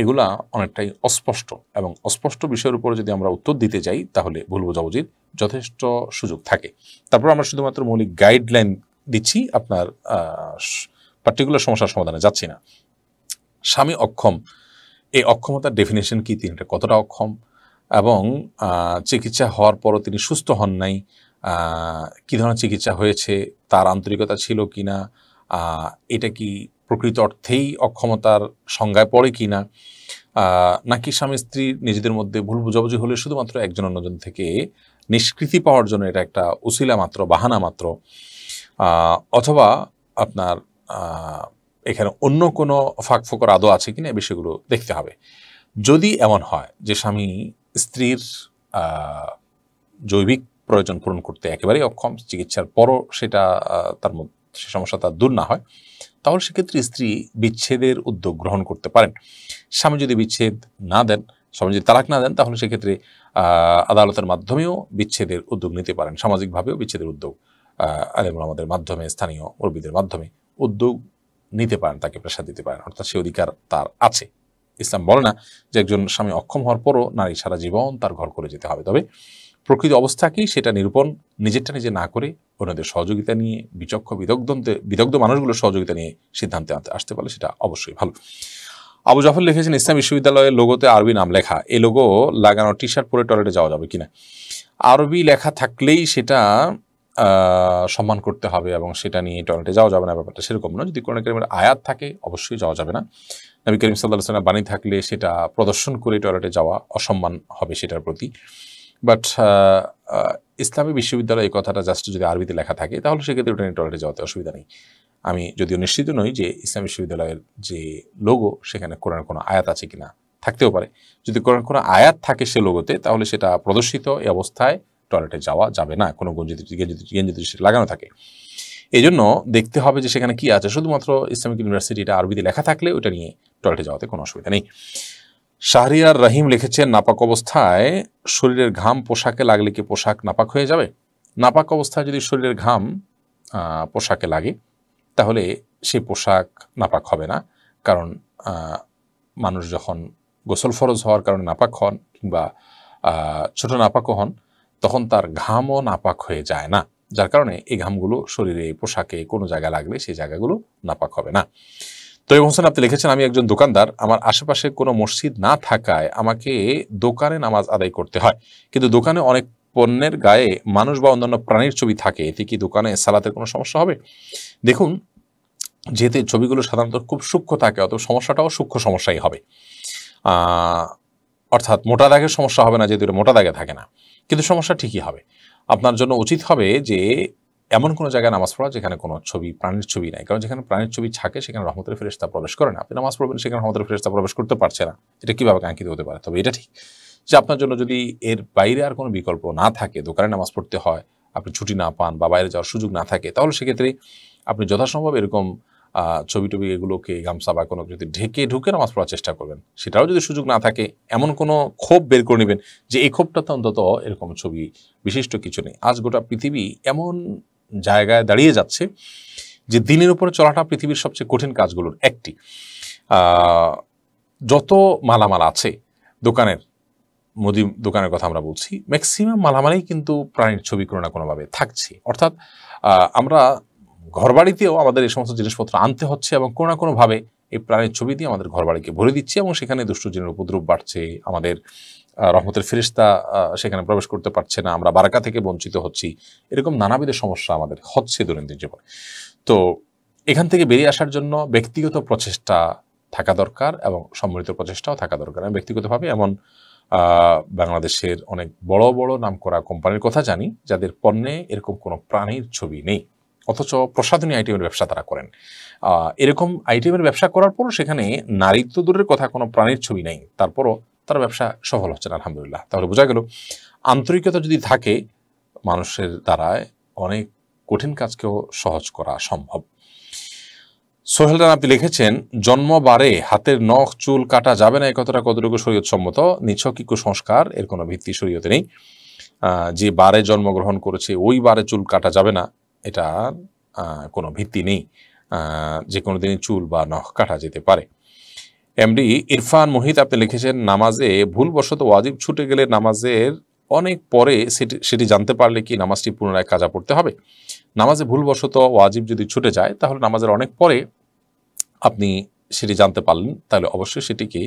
এগুলা অনেকটাই অস্পষ্ট, এবং অস্পষ্ট বিষয়ের উপরে যদি আমরা উত্তর দিতে যাই তাহলে ভুল বোঝাবুঝির যথেষ্ট সুযোগ থাকে। তারপর আমরা শুধুমাত্র মৌলিক গাইডলাইন দিচ্ছি, আপনার পার্টিকুলার সমস্যার সমাধানে যাচ্ছি না। স্বামী অক্ষম, এই অক্ষমতার ডেফিনেশন কি, তিনি কতটা অক্ষম, এবং চিকিৎসা হওয়ার পরও তিনি সুস্থ হন নাই, কী ধরনের চিকিৎসা হয়েছে, তার আন্তরিকতা ছিল কি না, এটা কি প্রকৃত অর্থেই অক্ষমতার সংজ্ঞায় পড়ে কি না, নাকি স্বামী স্ত্রী নিজেদের মধ্যে ভুল বুঝাবুঝি হলে শুধুমাত্র একজন অন্যজন থেকে নিষ্কৃতি পাওয়ার জন্য এটা একটা উসিলা মাত্র, বাহানা মাত্র, অথবা আপনার এখানে অন্য কোনো ফাঁকফোকর আদৌ আছে কিনা, এই বিষয়গুলো দেখতে হবে। যদি এমন হয় যে স্বামী স্ত্রীর জৈবিক প্রয়োজন পূরণ করতে একেবারেই অক্ষম, চিকিৎসার পরও সেটা সে সমস্যা তার দূর না হয়, তাহলে সেক্ষেত্রে স্ত্রী বিচ্ছেদের উদ্যোগ গ্রহণ করতে পারেন। স্বামী যদি বিচ্ছেদ না দেন, স্বামী যদি তালাক না দেন, তাহলে সেক্ষেত্রে আদালতের মাধ্যমেও বিচ্ছেদের উদ্যোগ নিতে পারেন। সামাজিকভাবেও বিচ্ছেদের উদ্যোগ আলেম ওলামাদের মাধ্যমে, স্থানীয় মুরব্বিদের মাধ্যমে উদ্যোগ নিতে পারেন, তাকে প্রেশার দিতে পারেন, অর্থাৎ সে অধিকার তার আছে। ইসলাম বলে না যে একজন স্বামী অক্ষম হওয়ার পরও নারী সারা জীবন তার ঘর করে যেতে হবে। তবে প্রকৃত অবস্থাকেই সেটা নিরূপণ, নিজেরটা নিজে না করে অন্যদের সহযোগিতা নিয়ে, বিচক্ষণ বিদগ্ধ মানুষগুলোর সহযোগিতা নিয়ে সিদ্ধান্তে আসতে পারলে সেটা অবশ্যই ভালো। আবু জাফর লিখেছেন, ইসলাম বিশ্ববিদ্যালয়ের লোগোতে আরবি নাম লেখা, এই লোগো লাগানো টি শার্ট পরে টয়লেটে যাওয়া যাবে কিনা? আরবি লেখা থাকলেই সেটা সম্মান করতে হবে এবং সেটা নিয়ে টয়লেটে যাওয়া যাবে না, ব্যাপারটা সেরকম না। যদি কোরআন কারীমের আয়াত থাকে অবশ্যই যাওয়া যাবে না। নবী করিম সাল্লাল্লাহু আলাইহি ওয়াসাল্লাম বাণী থাকলে সেটা প্রদর্শন করে টয়লেটে যাওয়া অসম্মান হবে সেটার প্রতি। বাট ইসলামী বিশ্ববিদ্যালয় এই কথাটা জাস্ট যদি আরবিতে লেখা থাকে তাহলে সেক্ষেত্রে ওটা নিয়ে টয়লেটে যাওয়াতে অসুবিধা নেই। আমি যদিও নিশ্চিত নই যে ইসলামী বিশ্ববিদ্যালয়ের যে লোগো সেখানে কোরআনের কোনো আয়াত আছে কিনা, থাকতেও পারে। যদি কোরআনের কোনো আয়াত থাকে সে লোগোতে তাহলে সেটা প্রদর্শিত এই অবস্থায় টয়লেটে যাওয়া যাবে না, কোনো গেঞ্জিতে সেটা লাগানো থাকে। এই জন্য দেখতে হবে যে সেখানে কি আছে। শুধুমাত্র ইসলামিক ইউনিভার্সিটি এটা আরবিতে লেখা থাকলে ওটা নিয়ে টয়লেটে যাওয়াতে কোনো অসুবিধা নেই। শাহরিয়ার রহিম লিখেছেন, নাপাক অবস্থায় শরীরের ঘাম পোশাকে লাগলে কি পোশাক নাপাক হয়ে যাবে? নাপাক অবস্থায় যদি শরীরের ঘাম পোশাকে লাগে তাহলে সেই পোশাক নাপাক হবে না। কারণ মানুষ যখন গোসল ফরজ হওয়ার কারণে নাপাক হন কিংবা ছোট নাপাকও হন, তখন তার ঘামও নাপাক হয়ে যায় না, যার কারণে এই ঘামগুলো শরীরে, পোশাকে কোনো জায়গায় লাগলে সেই জায়গাগুলো নাপাক হবে না। তৈব হোসেন আপনি লিখেছেন, আমি একজন দোকানদার, আমার আশেপাশে কোনো মসজিদ না থাকায় আমাকে দোকানে নামাজ আদায় করতে হয়, কিন্তু দোকানে অনেক পণ্যের গায়ে মানুষ বা অন্যান্য প্রাণীর ছবি থাকে, এতে কি দোকানে সালাতের কোনো সমস্যা হবে? দেখুন, যেহেতু ছবিগুলো সাধারণত খুব সূক্ষ্ম থাকে, অত সমস্যাটাও সূক্ষ্ম সমস্যাই হবে। অর্থাৎ মোটা দাগের সমস্যা হবে না, যেহেতু এটা মোটা দাগে থাকে না, কিন্তু সমস্যা ঠিকই হবে। আপনার জন্য উচিত হবে যে এমন কোনো জায়গায় নামাজ পড়া যেখানে কোনো ছবি, প্রাণীর ছবি নাই। কারণ যেখানে প্রাণীর ছবি থাকে সেখানে রহমতের ফেরেশতা প্রবেশ করে না। আপনি নামাজ পড়বেন, সেখানে রহমতের ফেরেশতা প্রবেশ করতে পারছে না, এটা কীভাবে কাঙ্ক্ষিত হতে পারে? তবে এটা ঠিক যে আপনার জন্য যদি এর বাইরে আর কোনো বিকল্প না থাকে, দোকানে নামাজ পড়তে হয়, আপনি ছুটি না পান বা বাইরে যাওয়ার সুযোগ না থাকে, তাহলে সেক্ষেত্রে আপনি যথাসম্ভব এরকম ছবি টবি এগুলোকে গামছা বা কোনো যদি ঢুকে নামাজ পড়ার চেষ্টা করবেন। সেটাও যদি সুযোগ না থাকে, এমন কোনো ক্ষোভ বের করে নেবেন যে এই ক্ষোভটাতে অন্তত এরকম ছবি বিশিষ্ট কিছু নেই। আজ গোটা পৃথিবী এমন জায়গায় দাঁড়িয়ে যাচ্ছে যে দিনের উপরে চলাটা পৃথিবীর সবচেয়ে কঠিন কাজগুলোর একটি। যত মালামাল আছে দোকানের, মুদি দোকানের কথা আমরা বলছি, ম্যাক্সিমাম মালামালেই কিন্তু প্রাণীর ছবি কোনো না কোনোভাবে থাকছে। অর্থাৎ আমরা ঘরবাড়িতেও আমাদের এই সমস্ত জিনিসপত্র আনতে হচ্ছে এবং কোনো না কোনোভাবে এই প্রাণীর ছবি দিয়ে আমাদের ঘরবাড়িকে ভরে দিচ্ছে এবং সেখানে দুষ্ট জিনের উপদ্রব বাড়ছে, আমাদের রহমতের ফেরেশতা সেখানে প্রবেশ করতে পারছে না, আমরা বারাকা থেকে বঞ্চিত হচ্ছি, এরকম নানাবিধ সমস্যা আমাদের হচ্ছে দৈনন্দিন জীবনে। তো এখান থেকে বেরিয়ে আসার জন্য ব্যক্তিগত প্রচেষ্টা থাকা দরকার এবং সম্মিলিত প্রচেষ্টাও থাকা দরকার। আমি ব্যক্তিগতভাবে এমন বাংলাদেশের অনেক বড় বড় নামকরা কোম্পানির কথা জানি যাদের পণ্যে এরকম কোনো প্রাণীর ছবি নেই, অথচ প্রসাধনী আইটেমের ব্যবসা তারা করেন। এরকম আইটেমের ব্যবসা করার পরও সেখানে নারীত্ব দূরের কথা কোনো প্রাণীর ছবি নেই, তারপরও তার ব্যবসা সফল হচ্ছে না, আলহামদুলিল্লাহ। তাহলে বোঝা গেল আন্তরিকতা যদি থাকে মানুষের দ্বারায়, অনেক কঠিন কাজকেও সহজ করা সম্ভব। সোহেল রানা আপনি লিখেছেন, জন্মবারে হাতের নখ চুল কাটা যাবে না, এই কথাটা কতটুকু শরীয়ত সম্মত? নিছক কি কুসংস্কার, এর কোনো ভিত্তি শরীয়তে নেই। যে বারে জন্মগ্রহণ করেছে ওই বারে চুল কাটা যাবে না, এটা কোনো ভিত্তি নেই। যে কোনো দিনই চুল বা নখ কাটা যেতে পারে। এমডি ইরফান মোহিত আপনি লিখেছেন, নামাজে ভুলবশত ওয়াজিব ছুটে গেলে নামাজের অনেক পরে সেটি জানতে পারলে কি নামাজটি পুনরায় কাজা পড়তে হবে? নামাজে ভুলবশত ওয়াজিব যদি ছুটে যায় তাহলে নামাজের অনেক পরে আপনি সেটি জানতে পারলেন, তাহলে অবশ্যই সেটিকে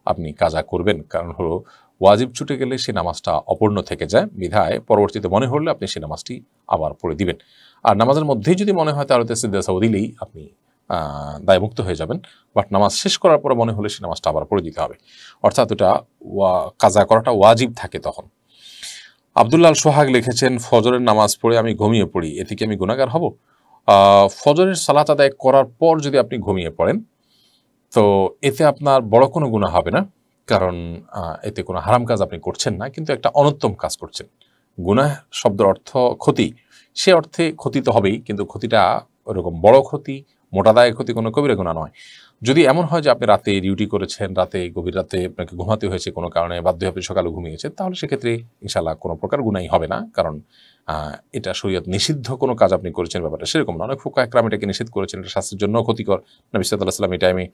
আপনি কাজা করবেন। কারণ হলো ওয়াজিব ছুটে গেলে সেই নামাজটা অপূর্ণ থেকে যায়, বিধায় পরবর্তীতে মনে হলে আপনি সেই নামাজটি আবার পড়ে দিবেন। আর নামাজের মধ্যেই যদি মনে হয় তাহলে তাসবিহ দিলেই আপনি দায়মুক্ত হয়ে যাবেন। বাট নামাজ শেষ করার পরে মনে হলে সেই নামাজটা আবার পড়ে দিতে হবে, অর্থাৎ ওটা কাজা করাটা ওয়াজিব থাকে তখন। আব্দুল্লাহ সোহাগ লিখেছেন, ফজরের নামাজ পড়ে আমি ঘুমিয়ে পড়ি, এতে কি আমি গুনাহগার হব? ফজরের সালাত আদায় করার পর যদি আপনি ঘুমিয়ে পড়েন তো এতে আপনার বড় কোনো গুনাহ হবে না, কারণ এতে কোনো হারাম কাজ আপনি করছেন না, কিন্তু একটা অনুত্তম কাজ করছেন। গুনাহ শব্দের অর্থ ক্ষতি, সে অর্থে ক্ষতি তো হবেই, কিন্তু ক্ষতিটা ওরকম বড় ক্ষতি, মোটা দায় ক্ষতি, কোনো কবিরা গুনাহ নয়। যদি এমন হয় যে আপনি রাতে ডিউটি করেছেন, গভীর রাতে আপনাকে ঘুমাতে হয়েছে কোনো কারণে, বাধ্য হয়ে আপনি সকালে ঘুমিয়েছেন, তাহলে সেক্ষেত্রে ইনশাআল্লাহ কোনো প্রকার গুনাহই হবে না, কারণ এটা শরীয়ত নিষিদ্ধ কোনো কাজ আপনি করেছেন, ব্যাপারটা সেরকম না। অনেক ফুকাহা একরাম এটাকে নিষেধ করেছেন, এটা স্বাস্থ্যের জন্য ক্ষতিকর। নবী সাল্লাল্লাহু আলাইহি ওয়াসাল্লাম এই টাইমে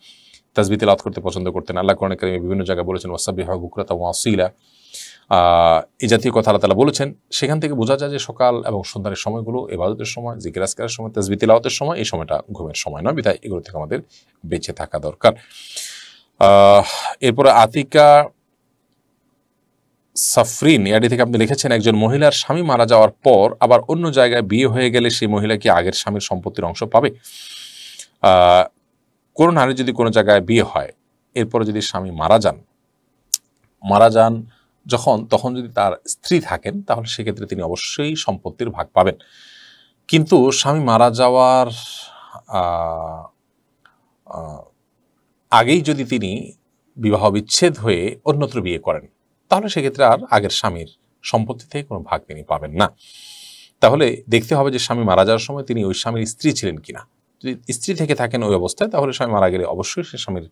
তাসবিহ তিলাওয়াত করতে পছন্দ করতেন। আল্লাহ কোরআনে কারিমে বিভিন্ন জায়গায় বলেছেন, ওয়াসাব্বিহু বুকরাতাও ওয়া আসীলা, এই জাতীয় কথা আল্লাহ তাআলা বলেছেন। সেখান থেকে বোঝা যায় যে সকাল এবং সন্ধ্যার সময়গুলো ইবাদতের সময়, জিকির আজকারের সময়, তাসবিহ তিলাওয়াতের সময়, এই সময়টা ঘুমের সময় নয়, বিধায় এগুলো থেকে আমাদের বেঁচে থাকা দরকার। এরপরে আতিকা সাফরিন এডি থেকে আপনি লিখেছেন, একজন মহিলার স্বামী মারা যাওয়ার পর আবার অন্য জায়গায় বিয়ে হয়ে গেলে সেই মহিলা কি আগের স্বামীর সম্পত্তির অংশ পাবে? কোনো নারী যদি কোনো জায়গায় বিয়ে হয়, এরপরে যদি স্বামী মারা যান তখন যদি তার স্ত্রী থাকেন, তাহলে সেক্ষেত্রে তিনি অবশ্যই সম্পত্তির ভাগ পাবেন। কিন্তু স্বামী মারা যাওয়ার আগেই যদি তিনি বিবাহ বিচ্ছেদ হয়ে অন্যত্র বিয়ে করেন, তাহলে সেক্ষেত্রে আর আগের স্বামীর সম্পত্তি থেকে কোনো ভাগ তিনি পাবেন না। তাহলে দেখতে হবে যে স্বামী মারা যাওয়ার সময় তিনি ওই স্বামীর স্ত্রী ছিলেন কিনা। যদি স্ত্রী থেকে থাকেন ওই অবস্থায়, তাহলে স্বামী মারা গেলে অবশ্যই সে স্বামীর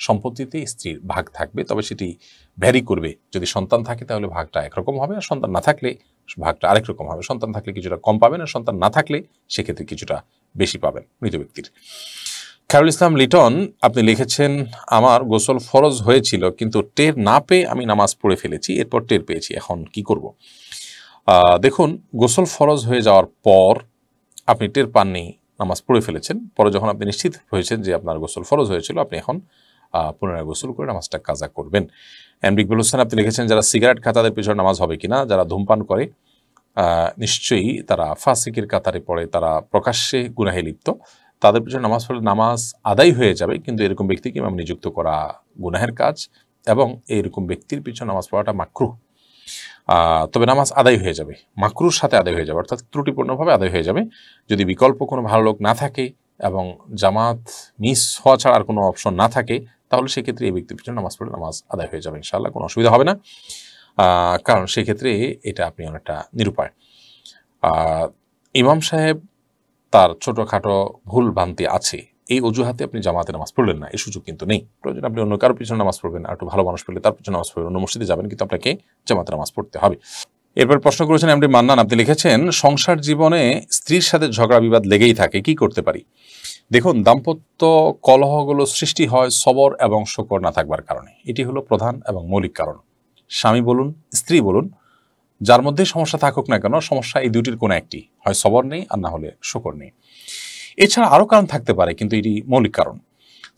সম্পত্তিতে স্ত্রীর ভাগ থাকবে, তবে সেটি ভ্যারি করবে। যদি সন্তান থাকে তাহলে ভাগটা একরকম হবে, আর সন্তান না থাকলে ভাগটা আরেক রকম হবে। সন্তান থাকলে কিছুটা কম পাবেন, আর সন্তান না থাকলে সেক্ষেত্রে কিছুটা বেশি পাবেন মৃত ব্যক্তির। খায়রুল ইসলাম লিটন আপনি লিখেছেন, আমার গোসল ফরজ হয়েছিল কিন্তু টের না পেয়ে আমি নামাজ পড়ে ফেলেছি, এরপর টের পেয়েছি, এখন কি করব? দেখুন, গোসল ফরজ হয়ে যাওয়ার পর আপনি টের পাননি, নামাজ পড়ে ফেলেছেন, পরে যখন আপনি নিশ্চিত হয়েছেন যে আপনার গোসল ফরজ হয়েছিল, আপনি এখন পুনরায় গোসল করে নামাজটা কাজা করবেন। এমডি ইকবাল হোসেন আপনি লিখেছেন, যারা সিগারেট খায় তাদের পিছনে নামাজ হবে কিনা? যারা ধূমপান করে নিশ্চয়ই তারা ফাসিকের কাতারে পড়ে, তারা প্রকাশ্যে গুনাহে লিপ্ত, তাদের পিছনে নামাজ পড়লে নামাজ আদায় হয়ে যাবে, কিন্তু এরকম ব্যক্তিকে ইমাম নিযুক্ত করা গুনাহের কাজ, এবং এইরকম ব্যক্তির পিছনে নামাজ পড়াটা মাকরুহ। তবে নামাজ আদায় হয়ে যাবে, মাকরুর সাথে আদায় হয়ে যাবে, অর্থাৎ ত্রুটিপূর্ণভাবে আদায় হয়ে যাবে। যদি বিকল্প কোনো ভালো লোক না থাকে এবং জামাত মিস হওয়া ছাড়া আর কোনো অপশন না থাকে, তাহলে সেক্ষেত্রে এই ব্যক্তির পিছনে নামাজ পড়লে নামাজ আদায় হয়ে যাবে, ইনশাআল্লাহ কোনো অসুবিধা হবে না। কারণ সেক্ষেত্রে এটা আপনি অনেকটা নিরুপায়। ইমাম সাহেব তার ছোটোখাটো ভুল ভ্রান্তি আছে, এই অজুহাতে আপনি জামাতে নামাজ পড়লেন না, এই সুযোগ কিন্তু নেই। প্রয়োজন আপনি অন্য কারোর পিছনে নামাজ পড়বেন, আর একটু ভালো মানুষ পেলে তার পিছনে নামাজ পড়বেন, অন্য মসজিদে যাবেন, কিন্তু আপনাকে জামাতে নামাজ পড়তে হবে। এরপর প্রশ্ন করেছেন এমডি মান্নান আপনি লিখেছেন, সংসার জীবনে স্ত্রীর সাথে ঝগড়া বিবাদ লেগেই থাকে, কি করতে পারি? দেখুন, দাম্পত্য কলহগুলো সৃষ্টি হয় সবর এবং শকর না থাকবার কারণে। এটি হলো প্রধান এবং মৌলিক কারণ। স্বামী বলুন, স্ত্রী বলুন, যার মধ্যে সমস্যা থাকুক না কেন, সমস্যা এই দুটির কোনো একটি, হয় সবর নেই আর না হলে শকর নেই। এছাড়া আরও কারণ থাকতে পারে, কিন্তু এটি মৌলিক কারণ।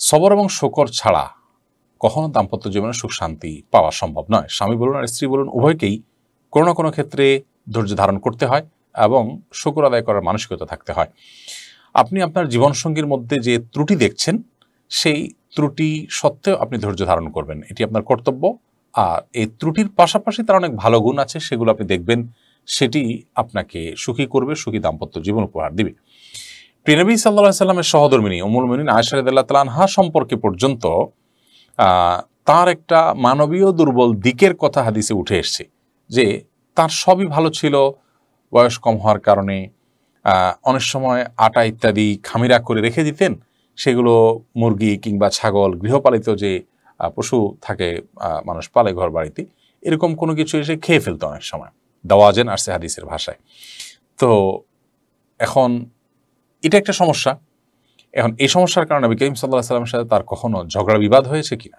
সবর এবং শকর ছাড়া কখনো দাম্পত্য জীবনে সুখ শান্তি পাওয়া সম্ভব নয়। স্বামী বলুন আর স্ত্রী বলুন, উভয়কেই কোনো না কোনো ক্ষেত্রে ধৈর্য ধারণ করতে হয় এবং শকর আদায় করার মানসিকতা থাকতে হয়। আপনি আপনার জীবনসঙ্গীর মধ্যে যে ত্রুটি দেখছেন, সেই ত্রুটি সত্ত্বেও আপনি ধৈর্য ধারণ করবেন, এটি আপনার কর্তব্য। আর এই ত্রুটির পাশাপাশি তার অনেক ভালো গুণ আছে, সেগুলো আপনি দেখবেন, সেটি আপনাকে সুখী করবে, সুখী দাম্পত্য জীবন উপহার দিবে। প্রিয় নবী সাল্লাল্লাহু আলাইহি সাল্লামের সহধর্মিণী উম্মুল মুমিনিন আয়েশা রাদিয়াল্লাহু তাআলা আনহা সম্পর্কে পর্যন্ত তার একটা মানবীয় দুর্বল দিকের কথা হাদিসে উঠে এসেছে, যে তার সবই ভালো ছিল, বয়স কম হওয়ার কারণে অনেক সময় আটা ইত্যাদি খামিরা করে রেখে দিতেন, সেগুলো মুরগি কিংবা ছাগল গৃহপালিত যে পশু থাকে, মানুষ পালে ঘর বাড়িতে, এরকম কোনো কিছু এসে খেয়ে ফেলতো অনেক সময়। দাওয়াজেন আসছে হাদিসের ভাষায়। তো এখন এটা একটা সমস্যা। এখন এই সমস্যার কারণে নবী করিম সাল্লাল্লাহু আলাইহি ওয়াসাল্লামের সাথে তার কখনো ঝগড়া বিবাদ হয়েছে কিনা?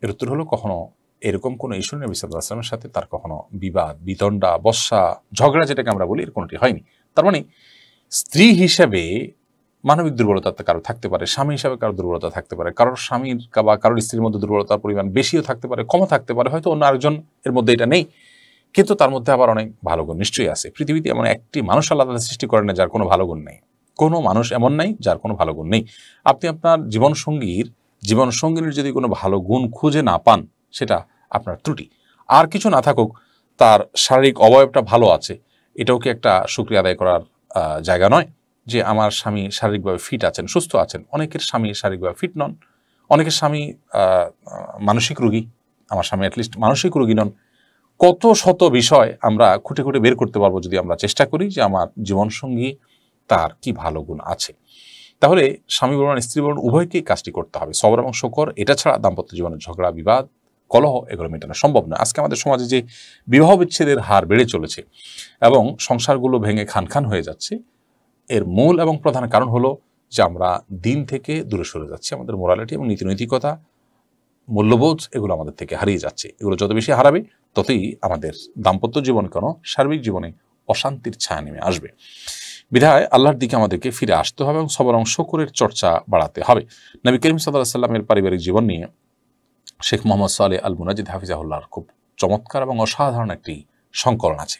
এর উত্তর হলো কখনো এরকম কোনো ইস্যু নবী সাল্লাল্লাহু আলাইহি ওয়াসাল্লামের সাথে তার কখনো বিবাদ, বিতণ্ডা, বর্ষা, ঝগড়া যেটাকে আমরা বলি, এর কোনোটি হয়নি। তার মানে স্ত্রী হিসেবে মানবিক দুর্বলতা কারো থাকতে পারে, স্বামী হিসাবে কারো দুর্বলতা থাকতে পারে, কারোর স্বামীর বা কারোর স্ত্রীর মধ্যে দুর্বলতার পরিমাণ বেশিও থাকতে পারে, কমও থাকতে পারে, হয়তো অন্য আরেকজন এর মধ্যে এটা নেই, কিন্তু তার মধ্যে আবার অনেক ভালো গুণ নিশ্চয়ই আছে। পৃথিবীতে এমন একটি মানুষ আল্লাহ তাআলা সৃষ্টি করেন না যার কোনো ভালো গুণ নেই। কোনো মানুষ এমন নাই যার কোনো ভালো গুণ নেই। আপনি আপনার জীবনসঙ্গীর যদি কোনো ভালো গুণ খুঁজে না পান, সেটা আপনার ত্রুটি। আর কিছু না থাকুক, তার শারীরিক অবয়বটা ভালো আছে, এটাও কি একটা শুকরিয়া আদায় করার জায়গা নয়? যে আমার স্বামী শারীরিকভাবে ফিট আছেন, সুস্থ আছেন। অনেকের স্বামী শারীরিকভাবে ফিট নন, অনেকের স্বামী মানসিক রোগী, আমার স্বামী অ্যাটলিস্ট মানসিক রোগী নন। কত শত বিষয় আমরা খুঁটে খুঁটে বের করতে পারবো যদি আমরা চেষ্টা করি যে আমার জীবনসঙ্গী তার কি ভালো গুণ আছে। তাহলে স্বামী বলুন স্ত্রী বলুন উভয়কেই কাজটি করতে হবে, সবর এবং শকর। এটা ছাড়া দাম্পত্য জীবনের ঝগড়া, বিবাদ, কলহ এগুলো মেটানো সম্ভব নয়। আজকে আমাদের সমাজে যে বিবাহ বিচ্ছেদের হার বেড়ে চলেছে এবং সংসারগুলো ভেঙে খান খান হয়ে যাচ্ছে, এর মূল এবং প্রধান কারণ হলো যে আমরা দিন থেকে দূরে সরে যাচ্ছি। আমাদের মোরালিটি এবং নীতিনৈতিকতা, মূল্যবোধ এগুলো আমাদের থেকে হারিয়ে যাচ্ছে। এগুলো যত বেশি হারাবে ততই আমাদের দাম্পত্য জীবন কেন সার্বিক জীবনে অশান্তির ছায়া নেমে আসবে। বিধায় আল্লাহর দিকে আমাদেরকে ফিরে আসতে হবে এবং সবর এবং শকরের চর্চা বাড়াতে হবে। নবী করিম সাল্লাল্লাহু আলাইহি ওয়াসাল্লামের পারিবারিক জীবন নিয়ে শেখ মোহাম্মদ সালেহ আল মুনাজিদ হাফিজাহুল্লাহর খুব চমৎকার এবং অসাধারণ একটি সংকলন আছে।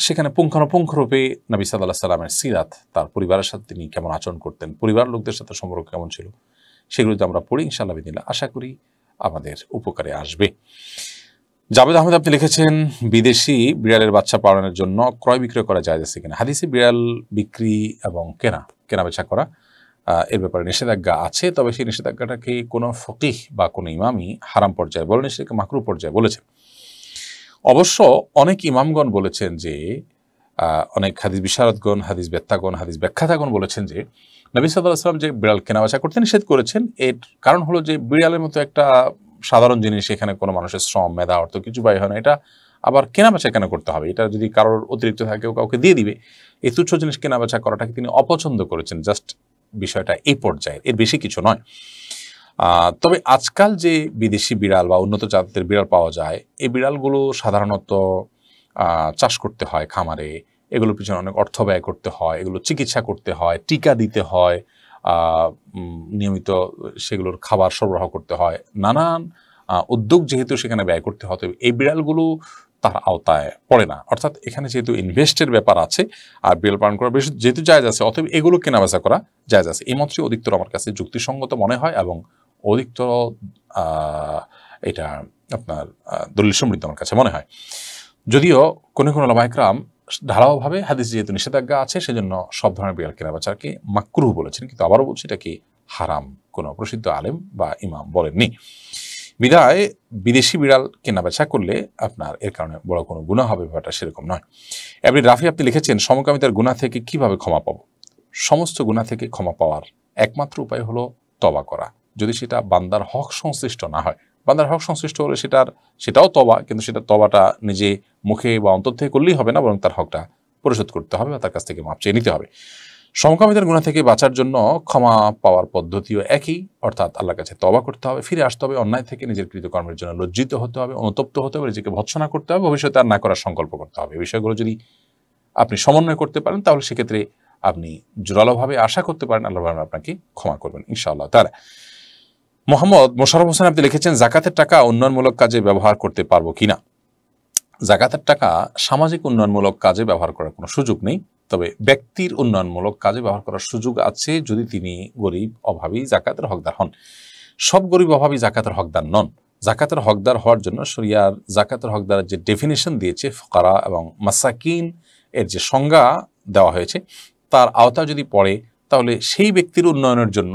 সেখানে পুঙ্খানুপুঙ্খরূপে নবী সাল্লাল্লাহু আলাইহি ওয়াসাল্লামের সিরাত, তার পরিবারের সাথে তিনি কেমন আচরণ করতেন, পরিবার লোকদের সাথে সম্পর্ক কেমন ছিল, সেগুলো যদি আমরা পড়ি ইনশাআল্লাহ বিদিনিল্লাহ আশা করি আমাদের উপকারে আসবে। জাবেদ আহমেদ আপনি লিখেছেন, বিদেশি বিড়ালের বাচ্চা পালনের জন্য ক্রয় বিক্রয় করা যায় আছে কিনা? হাদিসে বিড়াল বিক্রি এবং কেনা বেচা করা এর ব্যাপারে নিষেধাজ্ঞা আছে, তবে সেই নিষেধাজ্ঞাটাকে কোনো ফকিহ বা কোনো ইমামই হারাম পর্যায়ে বলেন, সেটাকে মাকরুহ পর্যায়ে বলেছেন। অবশ্য অনেক ইমামগণ বলেছেন যে, অনেক হাদিস বিশারদগণ, হাদিস বেত্তাগণ, হাদিস ব্যাখ্যাতাগণ বলেছেন যে নবী সাল্লাল্লাহু আলাইহি ওয়াসাল্লাম যে বিড়াল কেনাবেচা করতে নিষেধ করেছেন, এর কারণ হলো যে বিড়ালের মতো একটা সাধারণ জিনিস, এখানে কোনো মানুষের শ্রম, মেধা, অর্থ কিছু ব্যয় হয় না, এটা আবার কেনাবেচা কেন করতে হবে? এটা যদি কারোর অতিরিক্ত থাকে কাউকে দিয়ে দিবে। এই তুচ্ছ জিনিস কেনাবেচা করাটাকে তিনি অপছন্দ করেছেন। জাস্ট বিষয়টা এই পর্যায়ে, এর বেশি কিছু নয়। তবে আজকাল যে বিদেশি বিড়াল বা উন্নত জাতের বিড়াল পাওয়া যায়, এই বিড়ালগুলো সাধারণত চাষ করতে হয় খামারে, এগুলোর পিছনে অনেক অর্থ ব্যয় করতে হয়, এগুলো চিকিৎসা করতে হয়, টিকা দিতে হয়, নিয়মিত সেগুলোর খাবার সরবরাহ করতে হয়, নানান উদ্যোগ যেহেতু সেখানে ব্যয় করতে হয়, এই বিড়ালগুলো তার আওতায় পড়ে না। অর্থাৎ এখানে যেহেতু ইনভেস্টের ব্যাপার আছে আর বিড়াল পালন করা বেশি যেহেতু জায়েজ আছে, অতএব এগুলো কেনাবেচা করা জায়েজ আছে। এই মতই অধিকতর আমার কাছে যুক্তিসঙ্গত মনে হয় এবং অধিকতর এটা আপনার দলিল সমৃদ্ধ আমার কাছে মনে হয়। যদিও কোনো কোনো উলামা ইকরাম ঢালাওভাবে হাদিস যেহেতু নিষেধাজ্ঞা আছে সেজন্য সব ধরনের বিড়াল কেনাবেচাকে মাকরুহ বলেছেন, কিন্তু আবারও বলছি এটা কি হারাম কোনো প্রসিদ্ধ আলেম বা ইমাম বলেননি। বিদায় বিদেশি বিড়াল কেনাবেচা করলে আপনার এর কারণে বড় কোনো গুনাহ হবে ব্যাপারটা সেরকম নয়। এমনি রাফি আপনি লিখেছেন, সমকামিতার গুনাহ থেকে কিভাবে ক্ষমা পাবো? সমস্ত গুনাহ থেকে ক্ষমা পাওয়ার একমাত্র উপায় হলো তওবা করা, যদি সেটা বান্দার হক সংশ্লিষ্ট না হয়। বান্দার হক সংশ্লিষ্ট হলে সেটাও তওবা, কিন্তু সেটা তওবাটা নিজে মুখে বা অন্তর থেকে করলেই হবে না, বরং তার হকটা পরিশোধ করতে হবে বা তার কাছ থেকে মাপ চেয়ে নিতে হবে। সমকামিতার গুনাহ থেকে বাঁচার জন্য ক্ষমা পাওয়ার পদ্ধতিও একই, অর্থাৎ আল্লাহর কাছে তওবা করতে হবে, ফিরে আসতে হবে, অন্যায় থেকে নিজের কৃতকর্মের জন্য লজ্জিত হতে হবে, অনুতপ্ত হতে হবে, নিজেকে ভৎসনা করতে হবে, ভবিষ্যতে আর না করার সংকল্প করতে হবে। এই বিষয়গুলো যদি আপনি সমন্বয় করতে পারেন তাহলে সেক্ষেত্রে আপনি জোরালোভাবে আশা করতে পারেন আল্লাহ আপনাকে ক্ষমা করবেন ইনশাআল্লাহ তাআলা। মোহাম্মদ মোশাররফ হোসেন আপনি লিখেছেন, জাকাতের টাকা উন্নয়নমূলক কাজে ব্যবহার করতে পারবো কিনা? জাকাতের টাকা সামাজিক উন্নয়নমূলক কাজে ব্যবহার করার কোনো সুযোগ নেই, তবে ব্যক্তির উন্নয়নমূলক কাজে ব্যবহার করার সুযোগ আছে যদি তিনি গরিব অভাবী জাকাতের হকদার হন। সব গরিব অভাবী জাকাতের হকদার নন। জাকাতের হকদার হওয়ার জন্য শরিয়ার জাকাতের হকদারের যে ডেফিনেশন দিয়েছে, ফুকারা এবং মাসাকিন এর যে সংজ্ঞা দেওয়া হয়েছে, তার আওতা যদি পড়ে তাহলে সেই ব্যক্তির উন্নয়নের জন্য,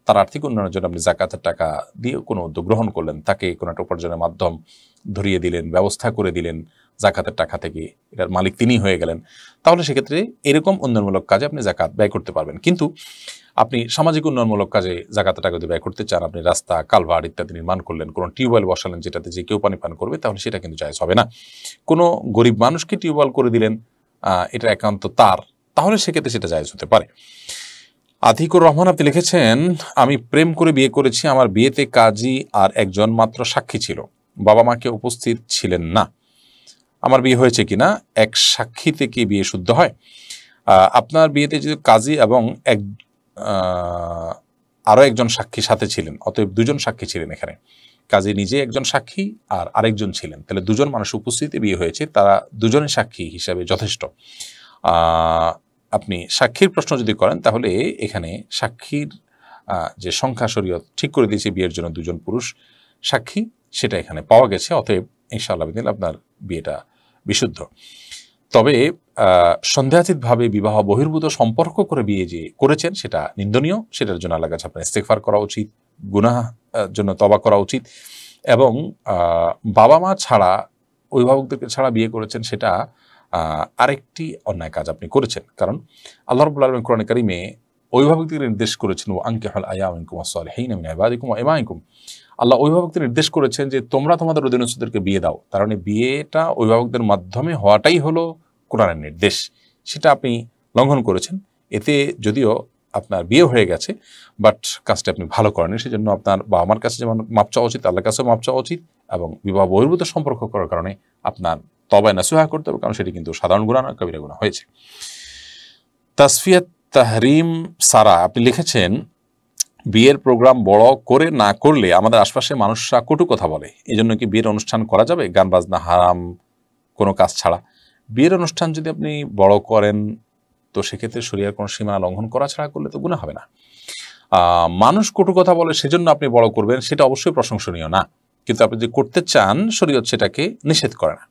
তার আর্থিক উন্নয়নের জন্য আপনি জাকাতের টাকা দিয়ে কোনো উদ্যোগ গ্রহণ করলেন, তাকে কোনো একটা উপার্জনের মাধ্যম ধরিয়ে দিলেন, ব্যবস্থা করে দিলেন, জাকাতের টাকা থেকে, এটার মালিক তিনি হয়ে গেলেন, তাহলে সেক্ষেত্রে এরকম উন্নয়নমূলক কাজে আপনি জাকাত ব্যয় করতে পারবেন। কিন্তু আপনি সামাজিক উন্নয়নমূলক কাজে জাকাতের টাকা যদি ব্যয় করতে চান, আপনি রাস্তা, কালভার্ট ইত্যাদি নির্মাণ করলেন, কোনো টিউবওয়েল বসালেন যেটাতে যে কেউ পানি পান করবে, তাহলে সেটা কিন্তু জায়েজ হবে না। কোনো গরিব মানুষকে টিউবওয়েল করে দিলেন, এটা একান্ত তাহলে সেক্ষেত্রে সেটা জায়েজ হতে পারে। আতিকুর রহমান আপনি লিখেছেন, আমি প্রেম করে বিয়ে করেছি, আমার বিয়েতে কাজী আর একজন মাত্র সাক্ষী ছিল, বাবা মাকে উপস্থিত ছিলেন না। আমার বিয়ে হয়েছে কিনা, এক সাক্ষী থেকে বিয়ে শুদ্ধ হয়? আপনার বিয়েতে যদি কাজী এবং আরও একজন সাক্ষী সাথে ছিলেন, অতএব দুজন সাক্ষী ছিলেন এখানে, কাজী নিজে একজন সাক্ষী আর আরেকজন ছিলেন, তাহলে দুজন মানুষ উপস্থিতি বিয়ে হয়েছে, তারা দুজনের সাক্ষী হিসাবে যথেষ্ট। আপনি সাক্ষীর প্রশ্ন যদি করেন, তাহলে এখানে সাক্ষীর যে সংখ্যা শরীয়ত ঠিক করে দিয়েছে বিয়ের জন্য দুজন পুরুষ সাক্ষী, সেটা এখানে পাওয়া গেছে, অতএব ইনশাআল্লাহ আপনার বিয়েটা বিশুদ্ধ। তবে সন্দেহাতীতভাবে বিবাহ বহির্ভূত সম্পর্ক করে বিয়ে যে করেছেন সেটা নিন্দনীয়, সেটার জন্য আল্লাহর কাছে আপনার ইস্তেগফার করা উচিত, গুনাহ জন্য তওবা করা উচিত। এবং বাবা মা ছাড়া, অভিভাবকদেরকে ছাড়া বিয়ে করেছেন, সেটা আরেকটি অন্যায় কাজ আপনি করেছেন। কারণ আল্লাহ রাব্বুল আলামিন কোরআনে কারীমে অভিভাবকদের নির্দেশ করেছেন, ওয়া আনকিহুল আয়ামা মিনকুম ওয়াস-সালিহিনা মিন ইবাদিকুম ওয়া ইমাইকুম। আল্লাহ অভিভাবকদের নির্দেশ করেছেন যে তোমরা তোমাদের অধীনস্থদেরকে বিয়ে দাও। তার মানে বিয়েটা অভিভাবকদের মাধ্যমে হওয়াটাই হলো কোরআনের নির্দেশ, সেটা আপনি লঙ্ঘন করেছেন। এতে যদিও আপনার বিয়ে হয়ে গেছে, বাট কাজটা আপনি ভালো করেননি, সেজন্য আপনার বাবা মার কাছে যেমন মাপ চাওয়া উচিত, আল্লাহর কাছেও মাপ চাওয়া উচিত, এবং বিবাহ বহির্ভূত সম্পর্ক করার কারণে আপনার তওবায়ে নাসুহা করতে হবে, কারণ সেটি কিন্তু সাধারণ গুনাহ না, কবিরা গুনাহ হয়েছে। তাসফিয়াত তাহরিম সারা আপনি লিখেছেন, বিয়ের প্রোগ্রাম বড় করে না করলে আমাদের আশপাশে মানুষরা কটু কথা বলে, এই জন্য কি বিয়ের অনুষ্ঠান করা যাবে গান বাজনা হারাম কোনো কাজ ছাড়া? বিয়ের অনুষ্ঠান যদি আপনি বড় করেন, তো সেক্ষেত্রে শরীয়তের কোনো সীমানা লঙ্ঘন করা ছাড়া করলে তো গুনাহ হবে না। মানুষ কটু কথা বলে সেজন্য আপনি বড় করবেন, সেটা অবশ্যই প্রশংসনীয় না, কিন্তু আপনি যদি করতে চান শরীয়ত সেটাকে নিষেধ করে না।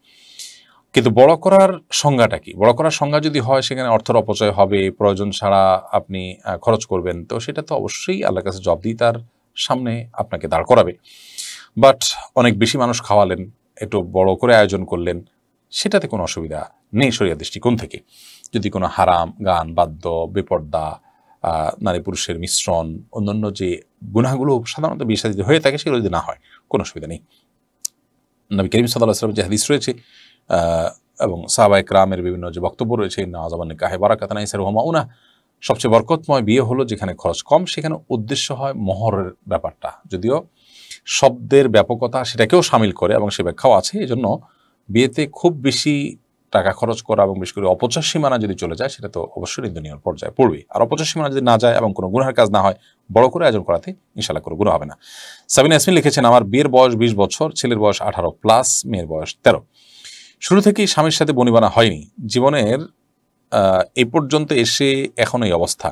কিন্তু বড় করার সংজ্ঞাটা কি? বড় করার সংজ্ঞা যদি হয় সেখানে অর্থের অপচয় হবে, প্রয়োজন ছাড়া আপনি খরচ করবেন, তো সেটা তো অবশ্যই আল্লাহর কাছে জবাবদিহিতার সামনে আপনাকে দাঁড় করাবে। বাট অনেক বেশি মানুষ খাওয়ালেন, একটু বড় করে আয়োজন করলেন, সেটাতে কোনো অসুবিধা নেই শরীয়তের দৃষ্টিকোণ থেকে। যদি কোনো হারাম, গান, বাদ্য, বেপর্দা, নারী পুরুষের মিশ্রণ, অন্যান্য যে গুনাহগুলো সাধারণত বিয়ে শাদীতে হয়ে থাকে, সেগুলো যদি না হয় কোনো অসুবিধা নেই। নবী করিম সাল্লাল্লাহু আলাইহি ওয়াসাল্লামের যে হাদিস রয়েছে এবং সাহাবায়ে কেরামের বিভিন্ন যে বক্তব্য রয়েছে, নাযামান নিকাহে বারাকাতুন আইসারুহু মাউনা, সবচেয়ে বরকতময় বিয়ে হলো যেখানে খরচ কম, সেখানে উদ্দেশ্য হয় মোহরের ব্যাপারটা, যদিও শব্দের ব্যাপকতা সেটাকেও শামিল করে এবং সে ব্যাখ্যাও আছে। এই জন্য বিয়েতে খুব বেশি টাকা খরচ করা এবং বিশেষ করে অপচয় সীমানা যদি চলে যায়, সেটা তো অবশ্যই নিন্দনীয় পর্যায়ে পড়বে। আর অপচয় সীমানা যদি না যায় এবং কোনো গুনাহের কাজ না হয়, বড় করে আয়োজন করাতে ইনশাআল্লাহ কোনো গুনাহ হবে না। সাবিনা ইয়াসমিন লিখেছেন, আমার বিয়ের বয়স 20 বছর, ছেলের বয়স 18+, মেয়ের বয়স 13। শুরু থেকেই স্বামীর সাথে বনিবনা হয়নি, জীবনের এই পর্যন্ত এসে এখন এই অবস্থা।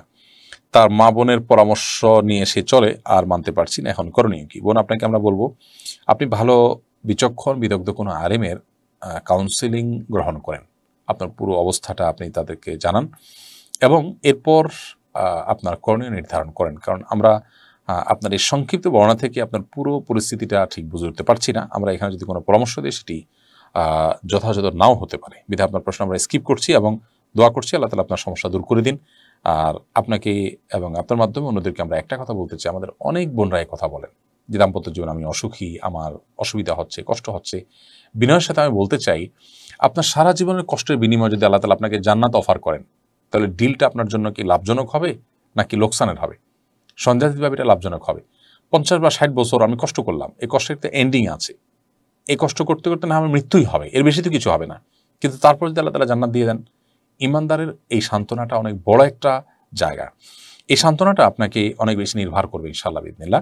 তার মা বোনের পরামর্শ নিয়ে সে চলে, আর মানতে পারছি না, এখন করণীয় কি? বোন, আপনাকে আমরা বলবো, আপনি ভালো বিচক্ষণ বিদগ্ধ কোনো আলেমের কাউন্সেলিং গ্রহণ করেন, আপনার পুরো অবস্থাটা আপনি তাদেরকে জানান এবং এরপর আপনার করণীয় নির্ধারণ করেন। কারণ আমরা আপনার এই সংক্ষিপ্ত বর্ণনা থেকে আপনার পুরো পরিস্থিতিটা ঠিক বুঝে উঠতে পারছি না। আমরা এখানে যদি কোনো পরামর্শ দিই, সেটি যথাযথ নাও হতে পারে। বিধায় আপনার প্রশ্ন আমরা স্কিপ করছি এবং দোয়া করছি আল্লাহ তাআলা আপনার সমস্যা দূর করে দিন। আর আপনাকে এবং আপনার মাধ্যমে অন্যদেরকে আমরা একটা কথা বলতে চাই, আমাদের অনেক বোনরা এই কথা বলেন যে দাম্পত্য জীবন আমি অসুখী, আমার অসুবিধা হচ্ছে, কষ্ট হচ্ছে। বিনয়ের সাথে আমি বলতে চাই, আপনার সারা জীবনের কষ্টের বিনিময়ে যদি আল্লাহ তাআলা আপনাকে জান্নাত অফার করেন, তাহলে ডিলটা আপনার জন্য কি লাভজনক হবে নাকি লোকসানের হবে? সন্দেহাতীতভাবে এটা লাভজনক হবে। 50 বা 60 বছর আমি কষ্ট করলাম, এই কষ্টের একটা এন্ডিং আছে, এই কষ্ট করতে করতে না আমার মৃত্যুই হবে, এর বেশি তো কিছু হবে না। কিন্তু তারপর যদি আল্লাহ তাআলা জান্নাত দিয়ে দেন, ইমানদারের এই সান্ত্বনাটা অনেক বড় একটা জায়গা। এই সান্ত্বনাটা আপনাকে অনেক বেশি নির্ভর করবে ইনশাআল্লাহ বিইذনিল্লাহ।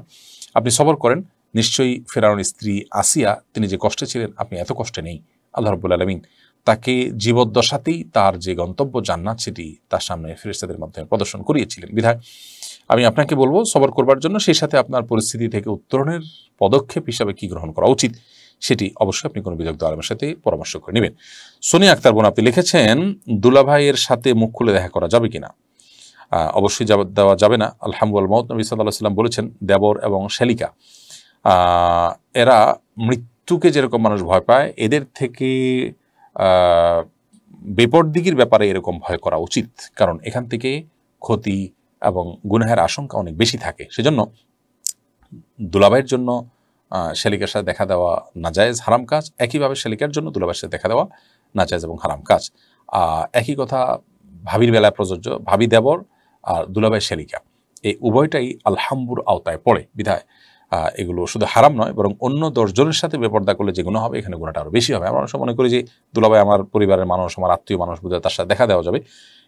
আপনি সবর করেন, নিশ্চয়ই ফেরাউনের স্ত্রী আসিয়া তিনি যে কষ্টে ছিলেন, আপনি এত কষ্টে নেই। আল্লাহ রাব্বুল আলামিন তাকে জীবদ্দশাতেই তার যে গন্তব্য জান্নাত, সেটি তার সামনে ফেরেশতাদের মাধ্যমে প্রদর্শন করিয়েছিলেন। বিধায় আমি আপনাকে বলবো সবর করবার জন্য, সেই সাথে আপনার পরিস্থিতি থেকে উত্তরণের পদক্ষেপ হিসাবে কি গ্রহণ করা উচিত, সেটি অবশ্যই আপনি কোনো বিদগ্ধ আলেমের সাথে পরামর্শ করে নেবেন। সোনিয়া আক্তার বোন আপনি লিখেছেন, দুলাভাইয়ের সাথে মুখ খুলে দেখা করা যাবে কিনা? অবশ্যই দেওয়া যাবে না। আলহামদুলিল্লাহ, মওত নবী সাল্লাল্লাহু আলাইহি ওয়াসাল্লাম বলেছেন, দেবর এবং শ্যালিকা এরা মৃত্যুকে যেরকম মানুষ ভয় পায়, এদের থেকে বিপরদিগির ব্যাপারে এরকম ভয় করা উচিত, কারণ এখান থেকে ক্ষতি এবং গুনাহের আশঙ্কা অনেক বেশি থাকে। সেজন্য দুলাভাইয়ের জন্য শালিকার সাথে দেখা দেওয়া নাজায়েজ হারাম কাজ, একইভাবে শালিকার জন্য দুলাভাইয়ের সাথে দেখা দেওয়া নাজায়েজ এবং হারাম কাজ। একই কথা ভাবির বেলায় প্রযোজ্য। ভাবি দেবর আর দুলাভাই শালিকা এই উভয়টাই আলহাম্বুর আওতায় পড়ে, বিধায় এগুলো শুধু হারাম নয়, বরং অন্য 10 জনের সাথে বেপরদা করলে যে গুনাহ হবে, এখানে গুনাহটা আরও বেশি হবে। আমরা অনেক সময় মনে করি যে দুলাভাই আমার পরিবারের মানুষ, আমার আত্মীয় মানুষ, বোধহয় তার সাথে দেখা দেওয়া যাবে।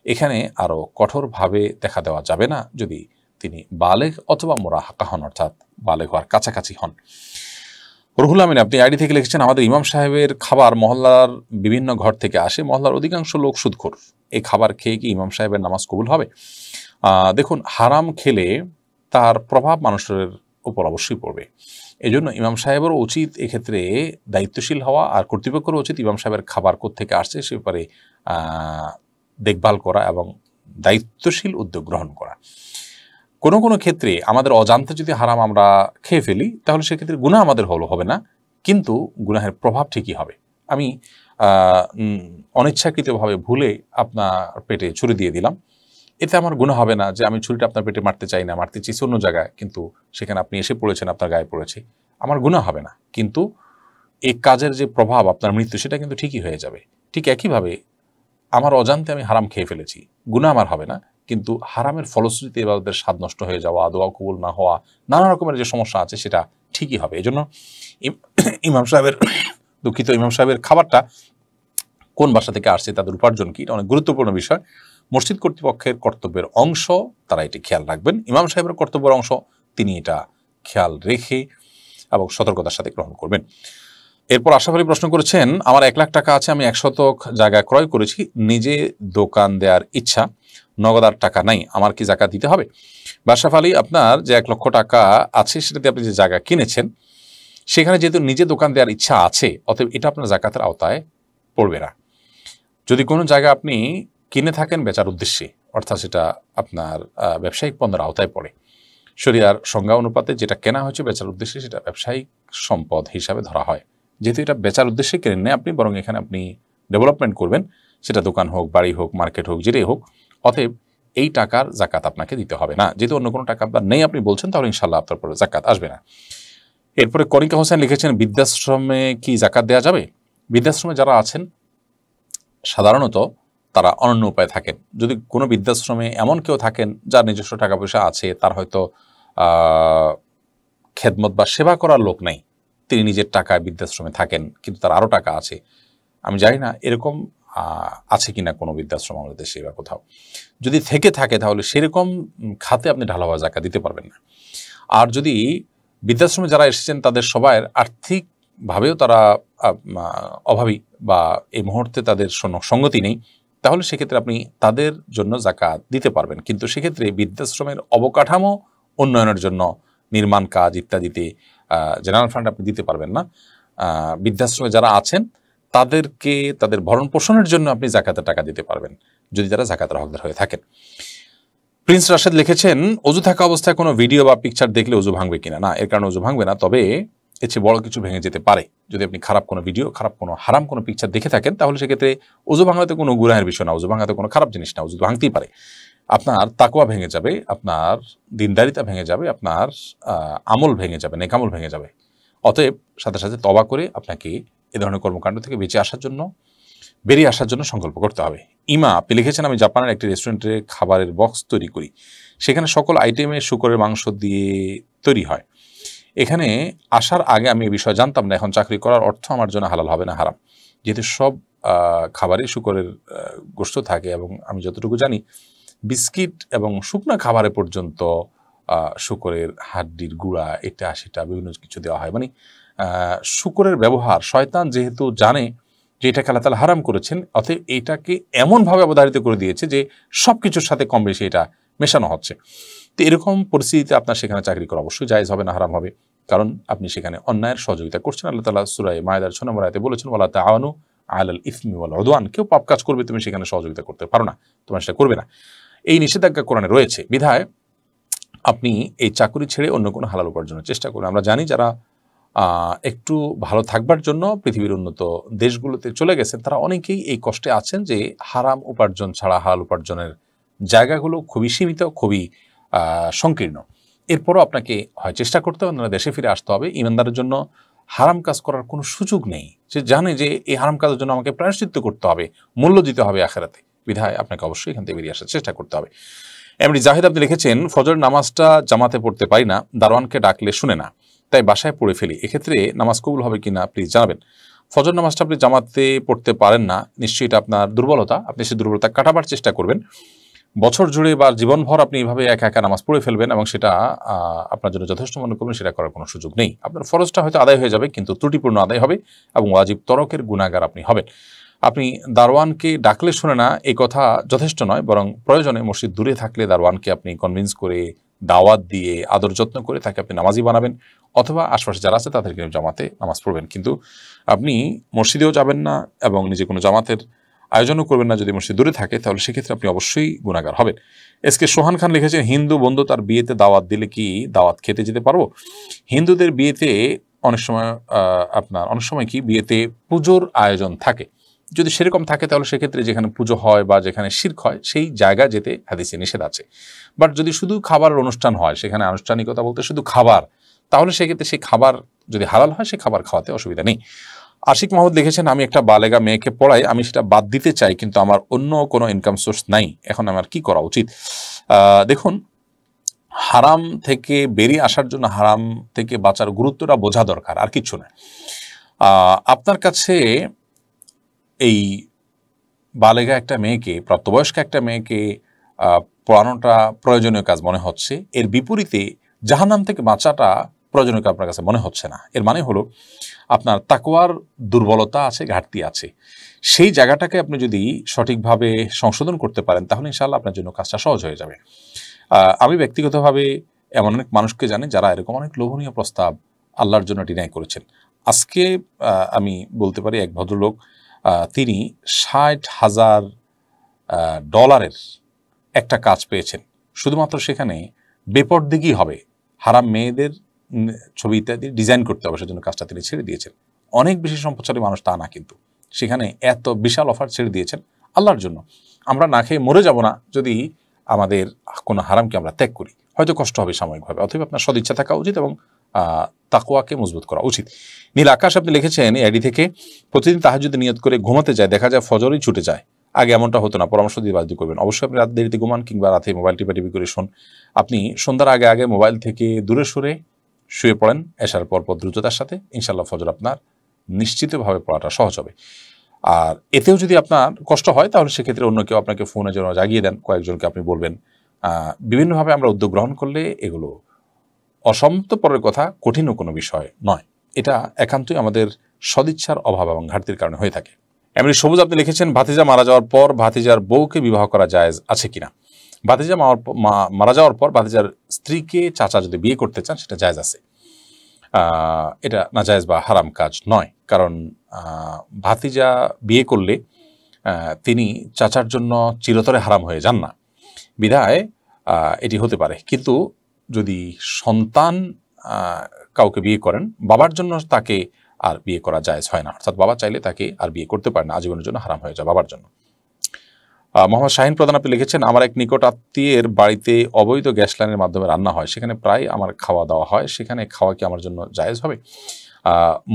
এখানে আরও কঠোরভাবে দেখা দেওয়া যাবে না যদি তিনি বালেগ অথবা মুরাহাকা হন, অর্থাৎ বালেগ হওয়ার কাছাকাছি হন। রুহুল আমিন আপনি আইডি থেকে লিখেছেন, আমাদের ইমাম সাহেবের খাবার মহল্লার বিভিন্ন ঘর থেকে আসে, মহল্লার অধিকাংশ লোক সুদখোর, এই খাবার খেয়ে কি ইমাম সাহেবের নামাজ কবুল হবে? দেখুন, হারাম খেলে তার প্রভাব মানুষের উপর অবশ্যই পড়বে। এই জন্য ইমাম সাহেবেরও উচিত এক্ষেত্রে দায়িত্বশীল হওয়া, আর কর্তৃপক্ষেরও উচিত ইমাম সাহেবের খাবার কোত্থেকে আসছে সে ব্যাপারে দেখভাল করা এবং দায়িত্বশীল উদ্যোগ গ্রহণ করা। কোনো কোনো ক্ষেত্রে আমাদের অজান্তে যদি হারাম আমরা খেয়ে ফেলি, তাহলে সেক্ষেত্রে গুনাহ আমাদের হবে না, কিন্তু গুনাহের প্রভাব ঠিকই হবে। আমি অনিচ্ছাকৃতভাবে ভুলে আপনার পেটে ছুরি দিয়ে দিলাম, এতে আমার গুনাহ হবে না যে আমি ছুরিটা আপনার পেটে মারতে চাই না, মারতে চেয়েছি অন্য জায়গায়, কিন্তু সেখানে আপনি এসে পড়েছেন, আপনার গায়ে পড়েছে, আমার গুনাহ হবে না। কিন্তু এই কাজের যে প্রভাব আপনার মৃত্যু, সেটা কিন্তু ঠিকই হয়ে যাবে। ঠিক একইভাবে আমার অজান্তে আমি হারাম খেয়ে ফেলেছি, গুনাহ আমার হবে না, কিন্তু হারামের ফলশ্রুতিতে এবারদের স্বাদ নষ্ট হয়ে যাওয়া, দোয়া কবুল না হওয়া, নানা রকমের যে সমস্যা আছে সেটা ঠিকই হবে। এই জন্য ইমাম সাহেবের খাবারটা কোন বাসা থেকে আসছে, তাদের উপার্জন কি, এটা অনেক গুরুত্বপূর্ণ বিষয়। মসজিদ কর্তৃপক্ষের কর্তব্যের অংশ, তারা এটি খেয়াল রাখবেন। ইমাম সাহেবের কর্তব্যের অংশ, তিনি এটা খেয়াল রেখে এবং সতর্কতার সাথে গ্রহণ করবেন। এরপর আশরাফ আলী প্রশ্ন করেছেন, আমার 1 লাখ টাকা আছে, আমি 1 শতক জায়গা ক্রয় করেছি, নিজে দোকান দেওয়ার ইচ্ছা, নগদার টাকা নাই, আমার কি জাকাত দিতে হবে? আশরাফ আলী, আপনার যে 1 লক্ষ টাকা আছে, সেটাতে আপনি যে জায়গা কিনেছেন, সেখানে যেহেতু নিজে দোকান দেওয়ার ইচ্ছা আছে, অতএব এটা আপনার জাকাতের আওতায় পড়বে না। যদি কোনো জায়গা আপনি কিনে থাকেন বেচার উদ্দেশ্যে, অর্থাৎ সেটা আপনার ব্যবসায়িক পণ্যের আওতায় পড়ে, শরিয়ার সংজ্ঞা অনুপাতে যেটা কেনা হয়েছে বেচার উদ্দেশ্যে, সেটা ব্যবসায়িক সম্পদ হিসাবে ধরা হয়। যেহেতু এটা বেচার উদ্দেশ্যে কেনেন না আপনি, বরং এখানে আপনি ডেভেলপমেন্ট করবেন, সেটা দোকান হোক, বাড়ি হোক, মার্কেট হোক, যেটাই হোক, অতএব এই টাকার জাকাত আপনাকে দিতে হবে না। যেহেতু অন্য কোনো টাকা আপনার নেই আপনি বলছেন, তাহলে ইনশাল্লাহ আপনার পরে জাকাত আসবে না। এরপরে কনিকা হোসেন লিখেছেন, বৃদ্ধাশ্রমে কি জাকাত দেওয়া যাবে? বৃদ্ধাশ্রমে যারা আছেন সাধারণত তারা অনন্য উপায়ে থাকেন। যদি কোনো বৃদ্ধাশ্রমে এমন কেউ থাকেন যার নিজস্ব টাকা পয়সা আছে, তার হয়তো খেদমত বা সেবা করার লোক নেই, তিনি নিজের টাকায় বৃদ্ধাশ্রমে থাকেন, কিন্তু তার আরও টাকা আছে, আমি জানি না এরকম আছে কিনা কোনো বৃদ্ধাশ্রম আমাদের দেশে বা কোথাও। যদি থেকে থাকে তাহলে সেরকম খাতে আপনি ঢালাওয়া জাকাত দিতে পারবেন না। আর যদি বৃদ্ধাশ্রমে যারা এসেছেন তাদের সবাই আর্থিকভাবেও তারা অভাবী বা এই মুহূর্তে তাদের সঙ্গতি নেই, তাহলে সেক্ষেত্রে আপনি তাদের জন্য জাকাত দিতে পারবেন। কিন্তু সেক্ষেত্রে বৃদ্ধাশ্রমের অবকাঠামো উন্নয়নের জন্য নির্মাণ কাজ ইত্যাদিতে জেনারেল ফান্ড আপনি দিতে পারবেন না। বৃদ্ধাশ্রমে যারা আছেন তাদেরকে তাদের ভরণ পোষণের জন্য আপনি জাকাতের টাকা দিতে পারবেন, যদি তারা জাকাতের হকদার হয়ে থাকেন। প্রিন্স রাশেদ লিখেছেন, অজু থাকা অবস্থায় কোনো ভিডিও বা পিকচার দেখলে অজু ভাঙবে কিনা? না, এর কারণে অজু ভাঙবে না, তবে এর চেয়ে বড় কিছু ভেঙে যেতে পারে। যদি আপনি খারাপ কোনো ভিডিও, খারাপ কোনো হারাম কোনো পিকচার দেখে থাকেন, তাহলে সেক্ষেত্রে অজু ভাঙাতে কোনো গুনাহের বিষয় না, অজু ভাঙাতে কোনো খারাপ জিনিস না, অজু ভাঙতেই পারে। আপনার তাকওয়া ভেঙে যাবে, আপনার দিনদারিতা ভেঙে যাবে, আপনার আমল ভেঙে যাবে, নেকামল ভেঙে যাবে। অতএব সাথে সাথে তওবা করে আপনাকে এ ধরনের কর্মকাণ্ড থেকে বেরিয়ে আসার জন্য সংকল্প করতে হবে। ইমা আপনি লিখেছেন, আমি জাপানের একটি রেস্টুরেন্টে খাবারের বক্স তৈরি করি, সেখানে সকল আইটেমে শূকরের মাংস দিয়ে তৈরি হয়। এখানে আসার আগে আমি এই বিষয়ে জানতাম না, এখন চাকরি করার অর্থ আমার জন্য হালাল হবে না হারাম? যেহেতু সব খাবারে শূকরের গোশত থাকে, এবং আমি যতটুকু জানি বিস্কিট এবং শুকনা খাবারে পর্যন্ত শূকরের হাড্ডির গুঁড়া, এটা সেটা বিভিন্ন কিছু দেওয়া হয়। মানে শূকরের ব্যবহার, শয়তান যেহেতু জানে যে এটাকে আল্লাহ তাআলা হারাম করেছেন, অতএব এটাকে এমনভাবে অবধারিত করে দিয়েছে যে সব কিছুর সাথে কম বেশি এটা মেশানো হচ্ছে। তো এরকম পরিস্থিতিতে আপনার সেখানে চাকরি করা অবশ্যই জায়েজ হবে না, হারাম হবে, কারণ আপনি সেখানে অন্যায়ের সহযোগিতা করছেন। আল্লাহ তাআলা সূরা মায়েদার 6 নম্বর আয়াতে বলেছেন, ওয়ালা তাআওয়ানু আলাল ইসমি ওয়াল উদওয়ান, কেউ পাপ কাজ করবে তুমি সেখানে সহযোগিতা করতে পারো না, তোমরা সেটা করবে না, এই নিষেধাজ্ঞা কোরআনে রয়েছে। বিধায় আপনি এই চাকরি ছেড়ে অন্য কোনো হালাল উপার্জনের চেষ্টা করুন। আমরা জানি যারা একটু ভালো থাকবার জন্য পৃথিবীর উন্নত দেশগুলোতে চলে গেছেন, তারা অনেকেই এই কষ্টে আছেন যে হারাম উপার্জন ছাড়া হালাল উপার্জনের জায়গাগুলো খুবই সীমিত, খুবই সংকীর্ণ। এরপরও আপনাকে হয় চেষ্টা করতে হবে, দেশে ফিরে আসতে হবে। ইমানদারের জন্য হারাম কাজ করার কোনো সুযোগ নেই। সে জানে যে এই হারাম কাজের জন্য আমাকে প্রায়শ্চিত্ত করতে হবে, মূল্য দিতে হবে আখেরাতে। বিধায় আপনাকে অবশ্যই এখান থেকে বেরিয়ে আসার চেষ্টা করতে হবে। এমনি জাহিদ আপনি লিখেছেন, ফজর নামাজটা জামাতে পড়তে পারি না, দারোয়ানকে ডাকলে শুনে না, তাই বাসায় পড়ে ফেলি, এক্ষেত্রে নামাজ কবুল হবে কিনা প্লিজ জানাবেন। ফজর নামাজটা আপনি জামাতে পড়তে পারেন না, নিশ্চয়ই এটা আপনার দুর্বলতা। আপনি সেই দুর্বলতা কাটাবার চেষ্টা করবেন। বছর জুড়ে বা জীবনভর আপনি এইভাবে একা একা নামাজ পড়ে ফেলবেন এবং সেটা আপনার জন্য যথেষ্ট মনে করবেন, সেটা করার কোনো সুযোগ নেই। আপনার ফরজটা হয়তো আদায় হয়ে যাবে, কিন্তু ত্রুটিপূর্ণ আদায় হবে এবং ওয়াজিব তরকের গুনাহগার আপনি হবেন। আপনি দারোয়ানকে ডাকলে শুনে না, এই কথা যথেষ্ট নয়, বরং প্রয়োজনে মসজিদ দূরে থাকলে দারোয়ানকে আপনি কনভিন্স করে, দাওয়াত দিয়ে, আদর যত্ন করে তাকে আপনি নামাজি বানাবেন, অথবা আশপাশে যারা আছে তাদেরকে জামাতে নামাজ পড়বেন। কিন্তু আপনি মসজিদেও যাবেন না এবং নিজে কোনো জামাতের আয়োজনও করবেন না যদি মসজিদ দূরে থাকে, তাহলে সেক্ষেত্রে আপনি অবশ্যই গুনাহগার হবেন। এসকে সোহান খান লিখেছেন, হিন্দু বন্ধু তার বিয়েতে দাওয়াত দিলে কি দাওয়াত খেতে যেতে পারবো? হিন্দুদের বিয়েতে অনেক সময় কি বিয়েতে পুজোর আয়োজন থাকে, যদি সেরকম থাকে তাহলে সেক্ষেত্রে যেখানে পুজো হয় বা যেখানে শিরক হয় সেই জায়গা যেতে হাদিসে নিষেধ আছে। বাট যদি শুধু খাবারের অনুষ্ঠান হয়, সেখানে আনুষ্ঠানিকতা বলতে শুধু খাবার, তাহলে সেক্ষেত্রে সেই খাবার যদি হালাল হয়, সেই খাবার খাওয়াতে অসুবিধা নেই। আশিক মাহমুদ লিখেছেন, আমি একটা বালেগা মেয়েকে পড়াই, আমি সেটা বাদ দিতে চাই, কিন্তু আমার অন্য কোনো ইনকাম সোর্স নাই, এখন আমার কি করা উচিত? দেখুন, হারাম থেকে বেরিয়ে আসার জন্য হারাম থেকে বাঁচার গুরুত্বটা বোঝা দরকার, আর কিচ্ছু না। আপনার কাছে এই বালেগা একটা মেয়েকে, প্রাপ্তবয়স্ক একটা মেয়েকে পড়ানোটা প্রয়োজনীয় কাজ মনে হচ্ছে, এর বিপরীতে জাহান্নাম থেকে বাঁচাটা প্রয়োজনীয় আপনার কাছে মনে হচ্ছে না। এর মানে হলো আপনার তাকওয়ার দুর্বলতা আছে, ঘাটতি আছে। সেই জায়গাটাকে আপনি যদি সঠিকভাবে সংশোধন করতে পারেন, তাহলে ইনশাআল্লাহ আপনার জন্য কাজটা সহজ হয়ে যাবে। আমি ব্যক্তিগতভাবে এমন অনেক মানুষকে জানি যারা এরকম অনেক লোভনীয় প্রস্তাব আল্লাহর জন্য ডিনাই করেছেন। আজকে আমি বলতে পারি, এক ভদ্রলোক তিনি $60,000 একটা কাজ পেয়েছেন, শুধুমাত্র সেখানে বেপরদিগি হবে, হারাম মেয়েদের ছবি ইত্যাদি ডিজাইন করতে হবে, সেজন্য কাজটা তিনি ছেড়ে দিয়েছেন। অনেক বেশি সম্পদশালী মানুষ তা না, কিন্তু সেখানে এত বিশাল অফার ছেড়ে দিয়েছেন আল্লাহর জন্য। আমরা না খেয়ে মরে যাব না যদি আমাদের কোনো হারামকে আমরা ত্যাগ করি, হয়তো কষ্ট হবে সাময়িকভাবে। অথবা আপনার সদিচ্ছা থাকা উচিত এবং তাকওয়াকে মজবুত করা উচিত। নীল আকাশ আপনি লিখেছেন আইডি থেকে, প্রতিদিন তাহাজ্জুদে নিয়ত করে ঘুমাতে যায়, দেখা যায় ফজরই ছুটে যায়, আগে এমনটা হতো না, পরামর্শ দিয়ে বাধ্য করবেন। অবশ্যই আপনি রাত দেরিতে ঘুমান কিংবা রাতে মোবাইল টিপি করে শোন। আপনি সন্ধ্যার আগে আগে মোবাইল থেকে দূরে সরে শুয়ে পড়েন, এশার পর দ্রুততার সাথে, ইনশাল্লাহ ফজর আপনার নিশ্চিতভাবে পড়াটা সহজ হবে। আর এতেও যদি আপনার কষ্ট হয়, তাহলে সেক্ষেত্রে অন্য কেউ আপনাকে ফোনে যেন জাগিয়ে দেন, কয়েকজনকে আপনি বলবেন। বিভিন্নভাবে আমরা উদ্যোগ গ্রহণ করলে এগুলো অসম্ভবপরের কথা, কঠিনও কোনো বিষয় নয়। এটা একান্তই আমাদের সদিচ্ছার অভাব এবং ঘাটতির কারণে হয়ে থাকে। এমনি সবুজ আপনি লিখেছেন, ভাতিজা মারা যাওয়ার পর ভাতিজার বউকে বিবাহ করা জায়েজ আছে কিনা? ভাতিজা মারা যাওয়ার পর ভাতিজার স্ত্রীকে চাচা যদি বিয়ে করতে চান, সেটা জায়েজ আছে। এটা নাজায়েজ বা হারাম কাজ নয়, কারণ ভাতিজা বিয়ে করলে তিনি চাচার জন্য চিরতরে হারাম হয়ে যান না, বিধায় এটি হতে পারে। কিন্তু যদি সন্তান কাউকে বিয়ে করেন, বাবার জন্য তাকে আর বিয়ে করা জায়েজ হয় না, অর্থাৎ বাবা চাইলে তাকে আর বিয়ে করতে পারে না, আজীবনের জন্য হারাম হয়ে যায় বাবার জন্য। মোহাম্মদ শাহিন প্রধান আপনি লিখেছেন, আমার এক নিকট আত্মীয়ের বাড়িতে অবৈধ গ্যাস লাইনের মাধ্যমে রান্না হয়, সেখানে প্রায় আমার খাওয়া দাওয়া হয়, সেখানে খাওয়া কি আমার জন্য জায়েজ হবে?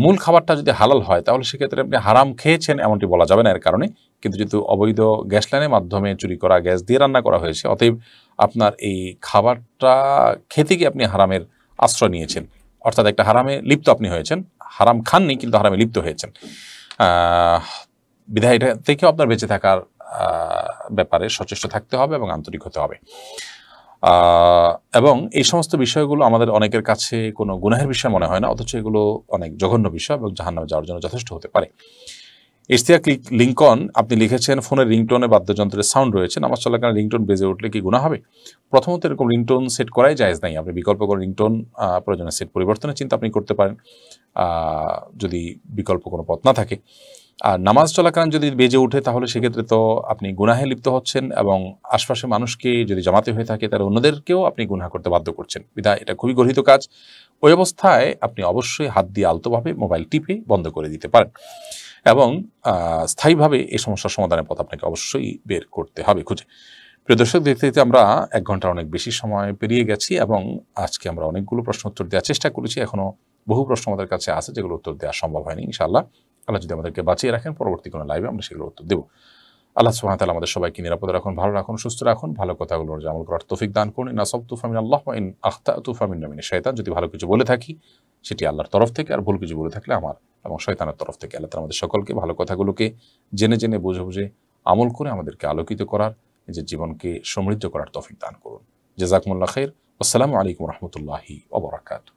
মূল খাবারটা যদি হালাল হয়, তাহলে সেক্ষেত্রে আপনি হারাম খেয়েছেন এমনটি বলা যাবে না এর কারণে। কিন্তু যেহেতু অবৈধ গ্যাস লাইনের মাধ্যমে চুরি করা গ্যাস দিয়ে রান্না করা হয়েছে, অতএব আপনার এই খাবারটা খেতে গিয়ে আপনি হারামের আশ্রয় নিয়েছেন, অর্থাৎ একটা হারামে লিপ্ত আপনি হয়েছেন। হারাম খাননি, কিন্তু হারামে লিপ্ত হয়েছেন। বিধায় এটা থেকেও আপনার বেঁচে থাকার ব্যাপারে সচেষ্ট থাকতে হবে এবং আন্তরিক হতে হবে। এবং এই সমস্ত বিষয়গুলো আমাদের অনেকের কাছে কোনো গুনাহের বিষয় মনে হয় না, অথচ এগুলো অনেক জঘন্য বিষয় এবং জাহান্নামে যাওয়ার জন্য যথেষ্ট হতে পারে। ইশতিয়াক লিঙ্কন আপনি লিখেছেন, ফোনের রিংটোনে বাদ্যযন্ত্রের সাউন্ড রয়েছে, নামাজ চলাকালীন রিংটোন বেজে উঠলে কি গুনাহ হবে? প্রথমত এরকম রিংটোন সেট করাই জায়েজ নাই। আপনি বিকল্প করে রিংটোন প্রয়োজনে সেট পরিবর্তনের চিন্তা আপনি করতে পারেন, যদি বিকল্প কোনো পথ না থাকে। আর নামাজ চলাকালীন যদি বেজে ওঠে তাহলে সেক্ষেত্রে তো আপনি গুনাহে লিপ্ত হচ্ছেন, এবং আশপাশের মানুষকে যদি জামাতে হয়ে থাকে তাহলে অন্যদেরকেও আপনি গুনাহ করতে বাধ্য করছেন। বিধায় এটা খুবই গর্হিত কাজ। ওই অবস্থায় আপনি অবশ্যই হাত দিয়ে আলতোভাবে মোবাইল টিপে বন্ধ করে দিতে পারেন, এবং স্থায়ীভাবে এই সমস্যার সমাধানের পথ আপনাকে অবশ্যই বের করতে হবে খুঁজে। প্রিয় দর্শক, দেখতে দেখতে আমরা 1 ঘন্টার অনেক বেশি সময় পেরিয়ে গেছি, এবং আজকে আমরা অনেকগুলো প্রশ্ন উত্তর দেওয়ার চেষ্টা করেছি। এখনও বহু প্রশ্ন আমাদের কাছে আছে যেগুলো উত্তর দেওয়া সম্ভব হয়নি। ইনশাআল্লাহ আল্লাহ যদি আমাদেরকে বাঁচিয়ে রাখেন, পরবর্তী কোনো লাইভে আমরা সেগুলো উত্তর দেবো। আল্লাহ সুবহানাহু ওয়া তাআলা আমাদের সবাইকে নিরাপদে রাখুন, ভালো রাখুন, সুস্থ রাখুন, ভালো কথাগুলো অনুযায়ী আমল করার তৌফিক দান করুন। ইন আসাবতু ফামিনাল্লাহ ওয়া ইন আখতাতু ফামিনাশ শাইতান। যদি ভালো কিছু বলে থাকি সেটি আল্লাহর তরফ থেকে, আর ভুল কিছু বলে থাকলে আমার এবং শয়তানের তরফ থেকে। আল্লাহ তাআলা আমাদের সকলকে ভালো কথাগুলোকে জেনে জেনে বুঝে বুঝে আমল করে আমাদেরকে আলোকিত করার, নিজের জীবনকে সমৃদ্ধ করার তৌফিক দান করুন। জাযাকুমুল্লাহ খাইর। আসসালামু আলাইকুম ওয়া রাহমাতুল্লাহি ওয়া বারাকাতুহু।